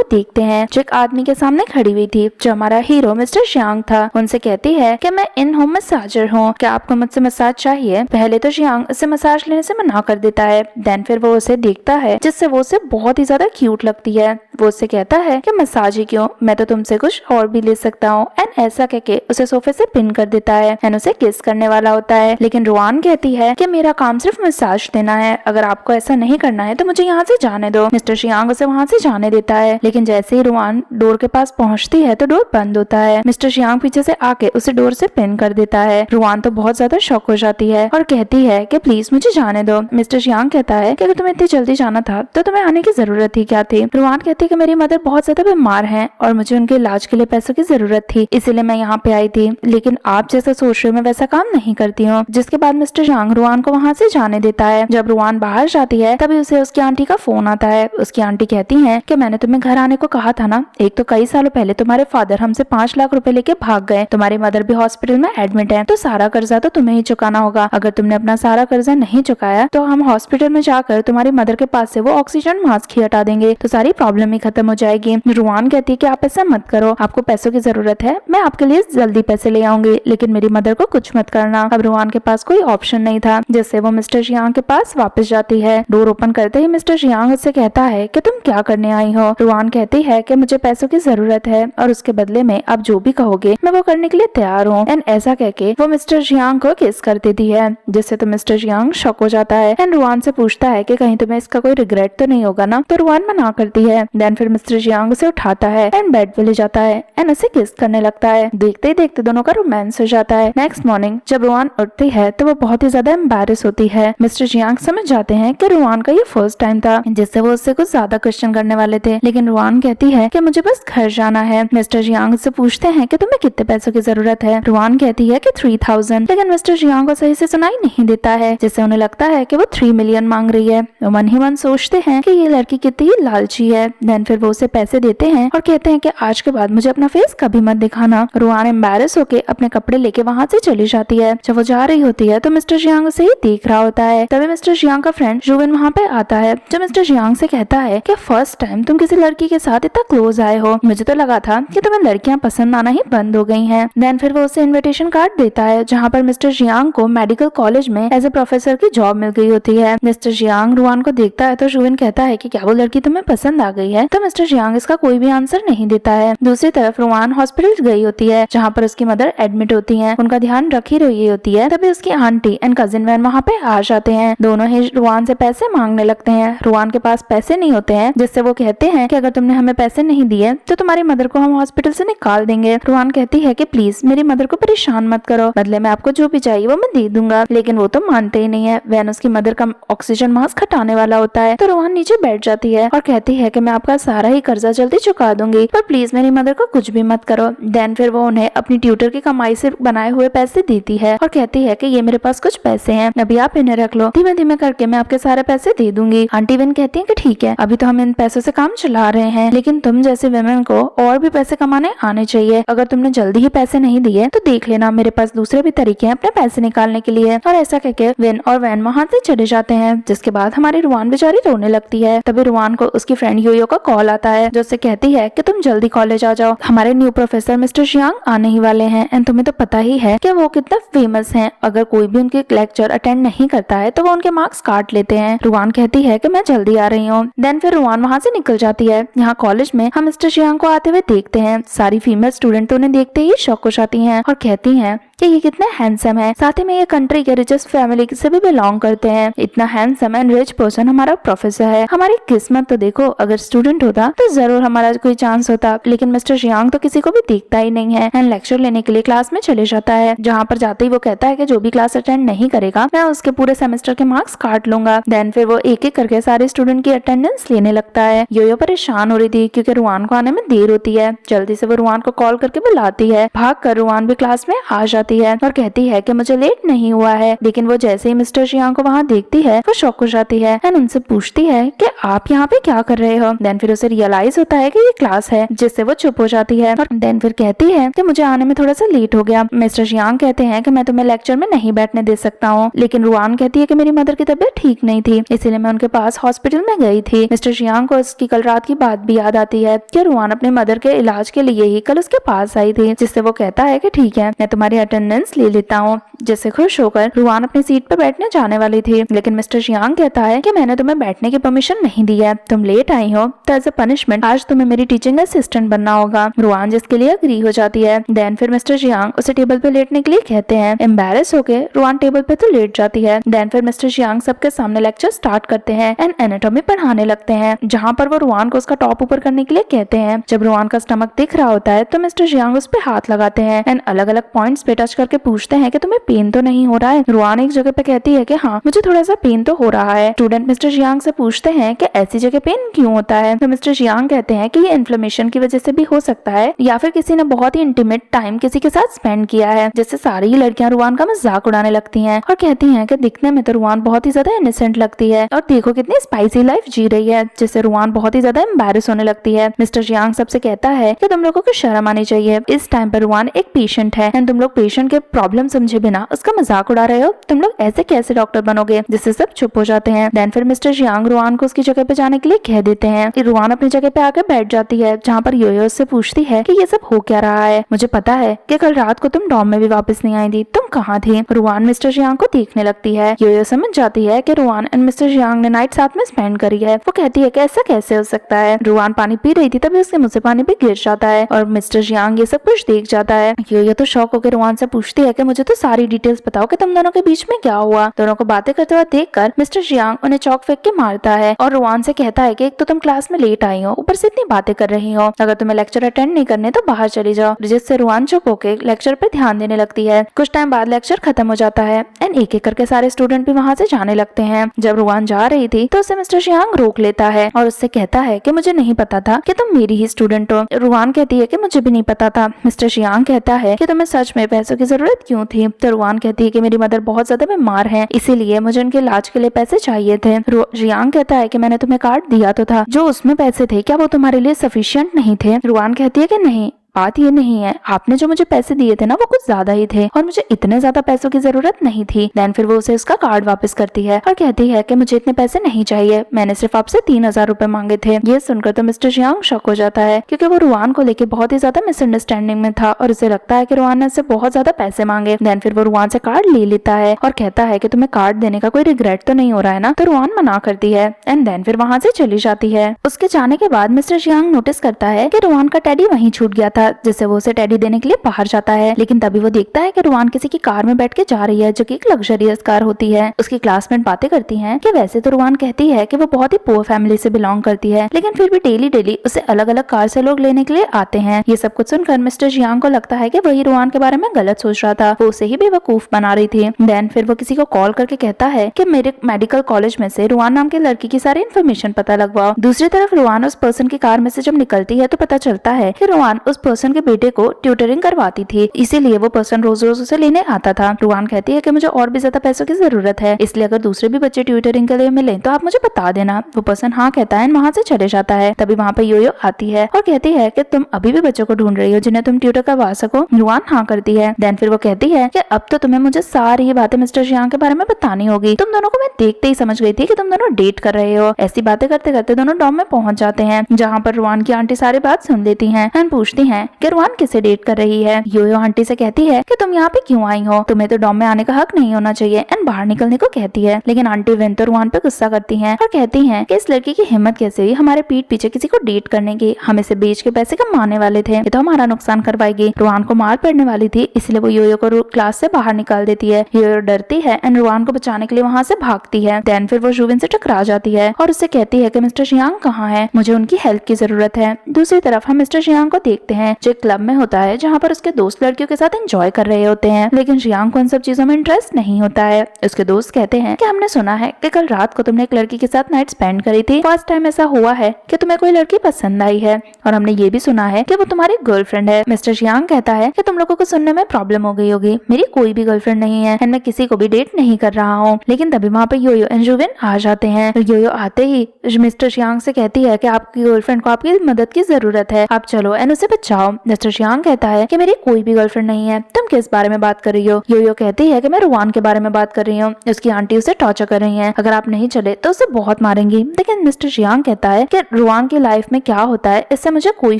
को देखते हैं जो एक आदमी के सामने खड़ी हुई थी, जो हमारा हीरो मिस्टर शियांग था। उनसे कहती है कि मैं इन होम मसाजर हूँ, क्या आपको मुझसे मसाज चाहिए। पहले तो शियांग उसे मसाज लेने से मना कर देता है, देन फिर वो उसे देखता है जिससे वो उसे बहुत ही ज्यादा क्यूट लगती है। वो उससे कहता है कि मसाज ही क्यों, मैं तो तुमसे कुछ और भी ले सकता हूँ। एंड ऐसा कह के उसे सोफे से पिन कर देता है एंड उसे किस करने वाला होता है, लेकिन रुआन कहती है कि मेरा काम सिर्फ मसाज देना है, अगर आपको ऐसा नहीं करना है तो मुझे यहाँ से जाने दो। मिस्टर शियांग उसे वहाँ से जाने देता है, लेकिन जैसे ही रुआन डोर के पास पहुँचती है तो डोर बंद होता है। मिस्टर शियांग पीछे से आके उसे डोर से पिन कर देता है। रुआन तो बहुत ज्यादा शॉक हो जाती है और कहती है कि प्लीज मुझे जाने दो। मिस्टर शियांग कहता है कि अगर तुम्हें इतनी जल्दी जाना था तो तुम्हें आने की जरूरत ही क्या थी। रुआन कहती है कि मेरी मदर बहुत ज्यादा बीमार है और मुझे उनके इलाज के लिए पैसों की जरूरत थी, इसीलिए मैं यहाँ पे आई थी, लेकिन आप जैसा सोच रहे हो मैं वैसा काम नहीं करती हूँ। जिसके बाद मिस्टर शियांग रुआन को वहाँ से जाने देता है। जब रुआन बाहर जाती है तभी उसे उसकी आंटी का फोन आता है। उसकी आंटी कहती है कि मैंने तुम्हें घर आने को कहा था ना, एक तो कई सालों पहले तुम्हारे फादर हमसे 5 लाख रुपए लेके भाग गए, तुम्हारी मदर भी हॉस्पिटल में एडमिट है, तो सारा कर्जा तो तुम्हें ही चुकाना होगा। अगर तुमने अपना सारा कर्जा नहीं चुकाया तो हम हॉस्पिटल में जाकर तुम्हारी मदर के पास से वो ऑक्सीजन मास्क ही हटा देंगे, तो सारी प्रॉब्लम ही खत्म हो जाएगी। रुआन कहती है कि आप ऐसा मत करो, आपको पैसों की जरूरत है, मैं आपके लिए जल्दी पैसे ले आऊंगी, लेकिन मेरी मदर को कुछ मत करना। अब रुआन के पास कोई ऑप्शन नहीं था, जिससे वो मिस्टर शियांग के पास वापस जाती है। डोर ओपन करते ही मिस्टर शियांग उससे कहता है कि तुम क्या करने आई हो। रुआन कहती है कि मुझे पैसों की जरूरत है और उसके बदले में आप जो भी कहोगे मैं वो करने के लिए तैयार हूँ। एंड ऐसा कहके वो मिस्टर शियांग को किस कर देती है, जिससे तो मिस्टर शियांग शॉक हो जाता है एंड रुआन से पूछता है कि कहीं तुम्हें इसका कोई रिग्रेट तो नहीं होगा ना। तो रुआन मना करती है। देन फिर मिस्टर शियांग उसे उठाता है एंड बेड पे ले जाता है एंड उसे किस करने लगता है। देखते ही देखते दोनों का रोमांस हो जाता है। नेक्स्ट मॉर्निंग जब रुआन उठती है तो वो बहुत ही ज्यादा एम्बैरेस होती है। मिस्टर शियांग समझ जाते हैं कि रुआन का ये फर्स्ट टाइम था, जिससे वो उससे कुछ ज्यादा क्वेश्चन करने वाले थे, लेकिन रुआन कहती है कि मुझे बस घर जाना है। मिस्टर शियांग से पूछते हैं कि तुम्हें कितने पैसों की जरूरत है। रुआन कहती है कि 3000, लेकिन मिस्टर शियांग को सही से सुनाई नहीं देता है, जिससे उन्हें लगता है कि वो 3 मिलियन मांग रही है। वो मन ही मन सोचते हैं कि ये लड़की कितनी लालची है। देन फिर वो उसे पैसे देते हैं और कहते हैं कि आज के बाद मुझे अपना फेस कभी मत दिखाना। रुआन एम्बैरेस होके अपने कपड़े लेके वहाँ से चली जाती है। जब वो जा रही होती है तो मिस्टर शियांग उसे ही देख रहा होता है। तभी मिस्टर शियांग का फ्रेंड जुविन वहाँ पे आता है, जो मिस्टर शियांग से कहता है कि फर्स्ट टाइम तुम किसी लड़की के साथ इतना क्लोज आए हो, मुझे तो लगा था कि तुम्हें लड़कियां पसंद आना ही बंद हो गई हैं। देन फिर वो उसे इनविटेशन कार्ड देता है, जहाँ पर मिस्टर शियांग को मेडिकल कॉलेज में एज ए प्रोफेसर की जॉब मिल गई होती है। मिस्टर शियांग रुआन को देखता है तो जुविन कहता है कि क्या वो लड़की तुम्हें पसंद आ गई है, तो मिस्टर शियांग इसका कोई भी आंसर नहीं देता है। दूसरी तरफ रुआन हॉस्पिटल गई होती है, जहाँ पर उसकी मदर एडमिट होती है, उनका ध्यान रख ही रही होती है। तभी उसकी आंटी एंड कजिन वैन वहाँ पे आ जाते हैं। दोनों ही रुआन से पैसे मांगने लगते हैं। रुआन के पास पैसे नहीं होते हैं, जिससे वो कहते हैं कि अगर तुमने हमें पैसे नहीं दिए तो तुम्हारी मदर को हम हॉस्पिटल से निकाल देंगे। रुआन कहती है कि प्लीज मेरी मदर को परेशान मत करो, बदले में आपको जो भी चाहिए वो मैं दे दूंगा, लेकिन वो तो मानते ही नहीं है। वैन उसकी मदर का ऑक्सीजन मास्क हटाने वाला होता है, तो रुआन नीचे बैठ जाती है और कहती है कि मैं आपका सारा ही कर्जा जल्दी चुका दूंगी, पर प्लीज मेरी मदर को कुछ भी मत करो। देन फिर वो उन्हें अपनी ट्यूटर की कमाई से बनाए हुए पैसे देती है और कहती है कि ये मेरे पास कुछ पैसे हैं, अभी आप इन्हें रख लो, धीमे धीमे करके मैं आपके सारे पैसे दे दूंगी। आंटी विन कहती है कि ठीक है, अभी तो हम इन पैसों से काम चला रहे हैं, लेकिन तुम जैसे वुमेन को और भी पैसे कमाने आने चाहिए। अगर तुमने जल्दी ही पैसे नहीं दिए तो देख लेना, मेरे पास दूसरे भी तरीके हैं अपने पैसे निकालने के लिए। और ऐसा कहकर विन और वैन वहाँ से चले जाते हैं, जिसके बाद हमारी रुआन बेचारी रोने लगती है। तभी रुआन को उसकी फ्रेंड योयो का कॉल आता है, जो उससे कहती है कि तुम जल्दी कॉलेज आ जाओ, हमारे न्यू प्रोफेसर मिस्टर शियांग आने ही वाले हैं। एंड तुम्हें तो पता ही है कि वो कितना फेमस हैं, अगर कोई भी उनके लेक्चर अटेंड नहीं करता है तो वो उनके मार्क्स काट लेते हैं। रुआन कहती है कि मैं जल्दी आ रही हूँ। देन फिर रुआन वहाँ से निकल जाती है। यहाँ कॉलेज में हम मिस्टर शियांग को आते हुए देखते हैं। सारी फीमेल स्टूडेंट तो उन्हें देखते ही शॉक हो जाती हैं और कहती हैं कि ये कितने हैंडसम है, साथ ही में ये कंट्री के रिचेस्ट फैमिली से भी बिलोंग करते हैं। इतना हैंडसम एंड रिच पर्सन हमारा प्रोफेसर है, हमारी किस्मत तो देखो, अगर स्टूडेंट होता तो जरूर हमारा कोई चांस होता। लेकिन मिस्टर शियांग तो किसी को भी देखता ही नहीं है एंड लेक्चर लेने के लिए क्लास में चले जाता है, जहाँ पर जाते ही वो कहता है कि जो भी क्लास अटेंड नहीं करेगा मैं उसके पूरे सेमेस्टर के मार्क्स काट लूंगा। देन फिर वो एक एक करके सारे स्टूडेंट की अटेंडेंस लेने लगता है। योयो परेशान हो रही थी क्योंकि रुआन को आने में देर होती है। जल्दी से वो रुआन को कॉल करके बुलाती है। भाग कर रुआन भी क्लास में आ जाती है और कहती है कि मुझे लेट नहीं हुआ है, लेकिन वो जैसे ही मिस्टर शियांग को वहाँ देखती है वो शॉक हो जाती है एंड उनसे पूछती है कि आप यहाँ पे क्या कर रहे हो। देन फिर उसे रियलाइज होता है कि ये क्लास है, जिससे वो चुप हो जाती है और देन फिर कहती है कि मुझे आने में थोड़ा सा लेट हो गया। मिस्टर शियांग कहते हैं कि मैं तुम्हें लेक्चर में नहीं बैठने दे सकता हूँ, लेकिन रुआन कहती है कि मेरी मदर की तबीयत ठीक नहीं थी, इसीलिए मैं उनके पास हॉस्पिटल में गई थी। मिस्टर शियांग को उसकी कल रात की बात भी याद आती है कि रुआन अपने मदर के इलाज के लिए ही कल उसके पास आई थी, जिससे वो कहता है कि ठीक है मैं तुम्हारी अटेंडेंस ले लेता हूँ। जिससे खुश होकर रुआन अपनी सीट पर बैठने जाने वाली थी, लेकिन मिस्टर जियांग कहता है कि मैंने तुम्हें बैठने की परमिशन नहीं दी है, तुम लेट आई हो तो एज अ पनिशमेंट आज तुम्हें मेरी टीचिंग असिस्टेंट बनना होगा। रुआन जिसके लिए अग्री हो जाती है। देन फिर मिस्टर जियांग उसे टेबल पे लेटने के लिए कहते हैं। एम्बेरस होके रुआन टेबल पे तो लेट जाती है। देन फिर मिस्टर जियांग सबके सामने लेक्चर स्टार्ट करते हैं एंड एनाटॉमी पढ़ाने लगते हैं, जहाँ पर वो रुआन को उसका टॉप ऊपर करने के लिए कहते हैं। जब रुआन का स्टमक दिख रहा होता है तो मिस्टर जियांग उस पे हाथ लगाते हैं एंड अलग अलग पॉइंट्स पे टच करके पूछते हैं कि तुम्हें पेन तो नहीं हो रहा है। रुआन एक जगह पे कहती है कि हाँ मुझे थोड़ा सा पेन तो हो रहा है। स्टूडेंट मिस्टर जियांग से पूछते हैं कि ऐसी जगह पेन क्यों होता है, तो मिस्टर जियांग कहते हैं कि ये इन्फ्लेमेशन की वजह से भी हो सकता है या फिर किसी ने बहुत ही इंटीमेट टाइम किसी के साथ स्पेंड किया है, जिससे सारी ही लड़कियां रुआन का मजाक उड़ाने लगती हैं और कहती हैं कि दिखने में तो रुआन बहुत ही ज्यादा इनोसेंट लगती है और देखो कितनी स्पाइसी लाइफ जी रही है, जिससे रुआन बहुत ही ज्यादा एम्बैरेस होने लगती है। मिस्टर जियांग सबसे कहता है कि तुम लोगों को शर्म आनी चाहिए, इस टाइम पर रुआन एक पेशेंट है एंड तुम लोग पेशेंट के प्रॉब्लम समझे बिना उसका मजाक उड़ा रहे हो, तुम लोग ऐसे कैसे डॉक्टर बनोगे, जिससे सब चुप हो जाते हैं। देन फिर मिस्टर जियांग रुआन को उसकी जगह पे जाने के लिए कह देते हैं। रुआन अपनी जगह पे आकर बैठ जाती है, जहाँ पर योयो उससे पूछती है कि ये सब हो क्या रहा है, मुझे पता है कि कल रात को तुम डॉम में भी वापस नहीं आई थी, तुम कहाँ थी। रुआन मिस्टर जियांग को देखने लगती है। योयो समझ जाती है कि रुआन एंड मिस्टर जियांग ने नाइट साथ में स्पेंड करी है। वो कहती है कि ऐसा कैसे हो सकता है। रुआन पानी पी रही थी तभी उसके मुंह से पानी भी गिर जाता है और मिस्टर जियांग ये सब कुछ देख जाता है। योयो तो शॉक होकर रुआन से पूछती है कि मुझे तो सारी डिटेल्स बताओ कि तुम दोनों के बीच में क्या हुआ। दोनों को बातें करते हुए देखकर मिस्टर जियांग उन्हें चौक फेंक के मारता है और रुआन से कहता है कि एक तो तुम क्लास में लेट आई हो, ऊपर से इतनी बातें कर रही हो, अगर तुम्हें लेक्चर अटेंड नहीं करने तो बाहर चली जाओ। जिससे रुआन चुप होकर लेक्चर पे ध्यान देने लगती है। कुछ टाइम बाद लेक्चर खत्म हो जाता है एंड एक एक करके सारे स्टूडेंट भी वहाँ से जाने लगते हैं। जब रुआन जा रही थी तो उसे मिस्टर जियांग रोक लेता है और उससे कहता है कि मुझे नहीं पता था कि तुम मेरी ही स्टूडेंट हो। रुआन कहती है कि मुझे भी नहीं पता था। मिस्टर जियांग कहता है कि तुम्हें सच में पैसों की जरूरत क्यों थी, तो रुआन कहती है कि मेरी मदर बहुत ज्यादा बीमार है, इसीलिए मुझे उनके इलाज के लिए पैसे चाहिए थे। जियांग कहता है कि मैंने तुम्हें कार्ड दिया तो था, जो उसमें पैसे थे क्या वो तुम्हारे लिए सफिशिएंट नहीं थे। रुआन कहती है कि नहीं, बात ये नहीं है, आपने जो मुझे पैसे दिए थे ना वो कुछ ज्यादा ही थे और मुझे इतने ज्यादा पैसों की जरूरत नहीं थी। देन फिर वो उसे उसका कार्ड वापस करती है और कहती है कि मुझे इतने पैसे नहीं चाहिए, मैंने सिर्फ आपसे 3000 रुपए मांगे थे। ये सुनकर तो मिस्टर जियांग शॉक हो जाता है, क्योंकि वो रुआन को लेकर बहुत ही ज्यादा मिसअंडरस्टैंडिंग में था और उसे लगता है कि रुआन ने उससे बहुत ज्यादा पैसे मांगे। देन फिर वो रुआन से कार्ड ले लेता है और कहता है कि तुम्हें कार्ड देने का कोई रिग्रेट तो नहीं हो रहा है ना, तो रुआन मना करती है एंड देन फिर वहाँ से चली जाती है। उसके जाने के बाद मिस्टर जियांग नोटिस करता है कि रुआन का टेडी वहीं छूट गया था, जिससे वो उसे टेडी देने के लिए बाहर जाता है। लेकिन तभी वो देखता है कि रुआन किसी की कार में बैठ के जा रही है, जो कि एक लग्जरियस कार होती है। उसकी क्लासमेट बातें करती हैं कि वैसे तो रुआन कहती है कि वो बहुत ही पुअर फैमिली से बिलोंग करती है, लेकिन फिर भी डेली डेली उसे अलग अलग कार से लोग लेने के लिए आते हैं। ये सब कुछ सुनकर मिस्टर जियांग को लगता है कि वही रुआन के बारे में गलत सोच रहा था, वो उसे ही बेवकूफ बना रही थी। देन फिर वो किसी को कॉल करके कहता है कि मेरे मेडिकल कॉलेज में से रुआन नाम के लड़की की सारी इन्फॉर्मेशन पता लगवाओ। दूसरी तरफ रुआन उस पर्सन की कार में से जब निकलती है तो पता चलता है कि रुआन उस पर्सन के बेटे को ट्यूटरिंग करवाती थी, इसीलिए वो पर्सन रोज रोज उसे लेने आता था। रुआन कहती है कि मुझे और भी ज्यादा पैसों की जरूरत है, इसलिए अगर दूसरे भी बच्चे ट्यूटरिंग के लिए मिले तो आप मुझे बता देना। वो पर्सन हाँ कहता है, वहाँ से चले जाता है। तभी वहाँ पे योयो आती है और कहती है कि तुम अभी भी बच्चों को ढूंढ रही हो जिन्हें तुम ट्यूटर करवा सको। रुआन हाँ करती है। देन फिर वो कहती है कि अब तो तुम्हें मुझे सारी ये बातें मिस्टर जियांग के बारे में बतानी होगी। तुम दोनों को मैं देखते ही समझ गई थी कि तुम दोनों डेट कर रहे हो। ऐसी बातें करते करते दोनों डॉम में पहुंच जाते हैं, जहाँ पर रुआन की आंटी सारी बात सुन लेती हैं एंड पूछती हैं कि रुआन किसे डेट कर रही है। योयो आंटी से कहती है कि तुम यहाँ पे क्यों आई हो, तुम्हें तो डॉम में आने का हक नहीं होना चाहिए एंड बाहर निकलने को कहती है। लेकिन आंटी विन तो रुआन पे गुस्सा करती हैं और कहती हैं कि इस लड़की की हिम्मत कैसे हुई हमारे पीठ पीछे किसी को डेट करने की, हम इसे बेच के पैसे कमाने वाले थे, ये तो हमारा नुकसान करवाएगी। रुआन को मार पड़ने वाली थी, इसलिए वो योयो को क्लास से बाहर निकाल देती है। योयो डरती है एंड रुआन को बचाने के लिए वहाँ से भागती है। देन फिर वो जुविन से टकरा जाती है और उससे कहती है कि मिस्टर जियांग कहाँ है, मुझे उनकी हेल्प की जरूरत है। दूसरी तरफ हम मिस्टर जियांग को देखते हैं जो क्लब में होता है, जहाँ पर उसके दोस्त लड़कियों के साथ एंजॉय कर रहे होते हैं, लेकिन जियांग को इन सब चीजों में इंटरेस्ट नहीं होता है। उसके दोस्त कहते हैं कि हमने सुना है कि कल रात को तुमने एक लड़की के साथ नाइट स्पेंड करी थी, फर्स्ट टाइम ऐसा हुआ है कि तुम्हें कोई लड़की पसंद आई है, और हमने ये भी सुना है कि वो तुम्हारी गर्लफ्रेंड है। मिस्टर जियांग कहता है कि तुम लोगों को सुनने में प्रॉब्लम हो गई होगी, मेरी कोई भी गर्लफ्रेंड नहीं है, मैं किसी को भी डेट नहीं कर रहा हूँ। लेकिन तभी वहाँ पे योयो एंड जुविन आ जाते हैं। योयो आते ही मिस्टर जियांग से कहती है कि आपकी गर्लफ्रेंड को आपकी मदद की जरूरत है, आप चलो एंड उसे बचाओ। बताओ। मिस्टर जियांग कहता है कि मेरी कोई भी गर्लफ्रेंड नहीं है, तुम किस बारे में बात कर रही हो। योयो कहती है कि मैं रुआन के बारे में बात कर रही हूँ, उसकी आंटी उसे टॉर्चर कर रही है, अगर आप नहीं चले तो उसे बहुत मारेंगी। लेकिन मिस्टर जियांग कहता है कि रुआन की लाइफ में क्या होता है इससे मुझे कोई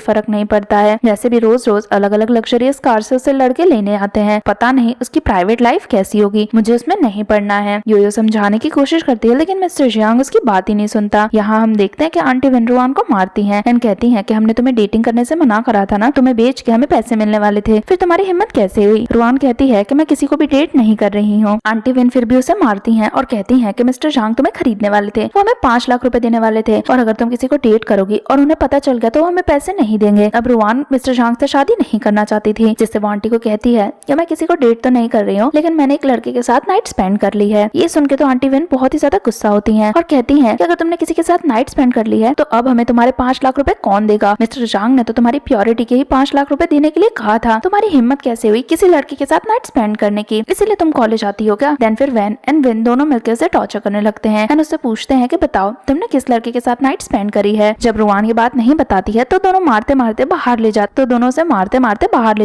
फर्क नहीं पड़ता है, वैसे भी रोज रोज अलग अलग लग्जरियस कार से उसे लड़के लेने आते हैं, पता नहीं उसकी प्राइवेट लाइफ कैसी होगी, मुझे उसमें नहीं पड़ना है। योयो समझाने की कोशिश करती है लेकिन मिस्टर जियांग उसकी बात ही नहीं सुनता। यहाँ हम देखते हैं कि आंटी विन रुआन को मारती हैं एंड कहती हैं कि हमने तुम्हें डेटिंग करने से मना करा था ना, तुम्हें बेच के हमें पैसे मिलने वाले थे, फिर तुम्हारी हिम्मत कैसे हुई। रुआन कहती है कि मैं किसी को भी डेट नहीं कर रही हूँ। आंटी विन फिर भी उसे मारती हैं और कहती हैं कि मिस्टर जियांग तुम्हें खरीदने वाले थे, वो हमें 5 लाख रुपए देने वाले थे, और अगर तुम किसी को डेट करोगी और उन्हें पता चल गया तो वो हमें पैसे नहीं देंगे। अब रुआन मिस्टर जियांग से शादी नहीं करना चाहती थी, जिससे वो आंटी को कहती है कि मैं किसी को डेट तो नहीं कर रही हूँ, लेकिन मैंने एक लड़के के साथ नाइट स्पेंड कर ली है। ये सुन के तो आंटी विन बहुत ही ज्यादा गुस्सा होती है और कहती है कि अगर तुमने किसी के साथ नाइट स्पेंड कर ली है तो अब हमें तुम्हारे 5 लाख रुपए कौन देगा। मिस्टर जियांग ने तो तुम्हारी प्योरिटी के ही 5 लाख रुपए देने के लिए कहा था, तुम्हारी हिम्मत कैसे हुई किसी लड़के के साथ नाइट स्पेंड करने की, इसीलिए तुम कॉलेज आती हो क्या। देन फिर वैन एंड विन दोनों मिलकर उसे टॉर्चर करने लगते हैं एंड उससे पूछते हैं कि बताओ तुमने किस लड़के के साथ नाइट स्पेंड करी है। जब रुआन ये बात नहीं बताती है तो दोनों मारते मारते बाहर ले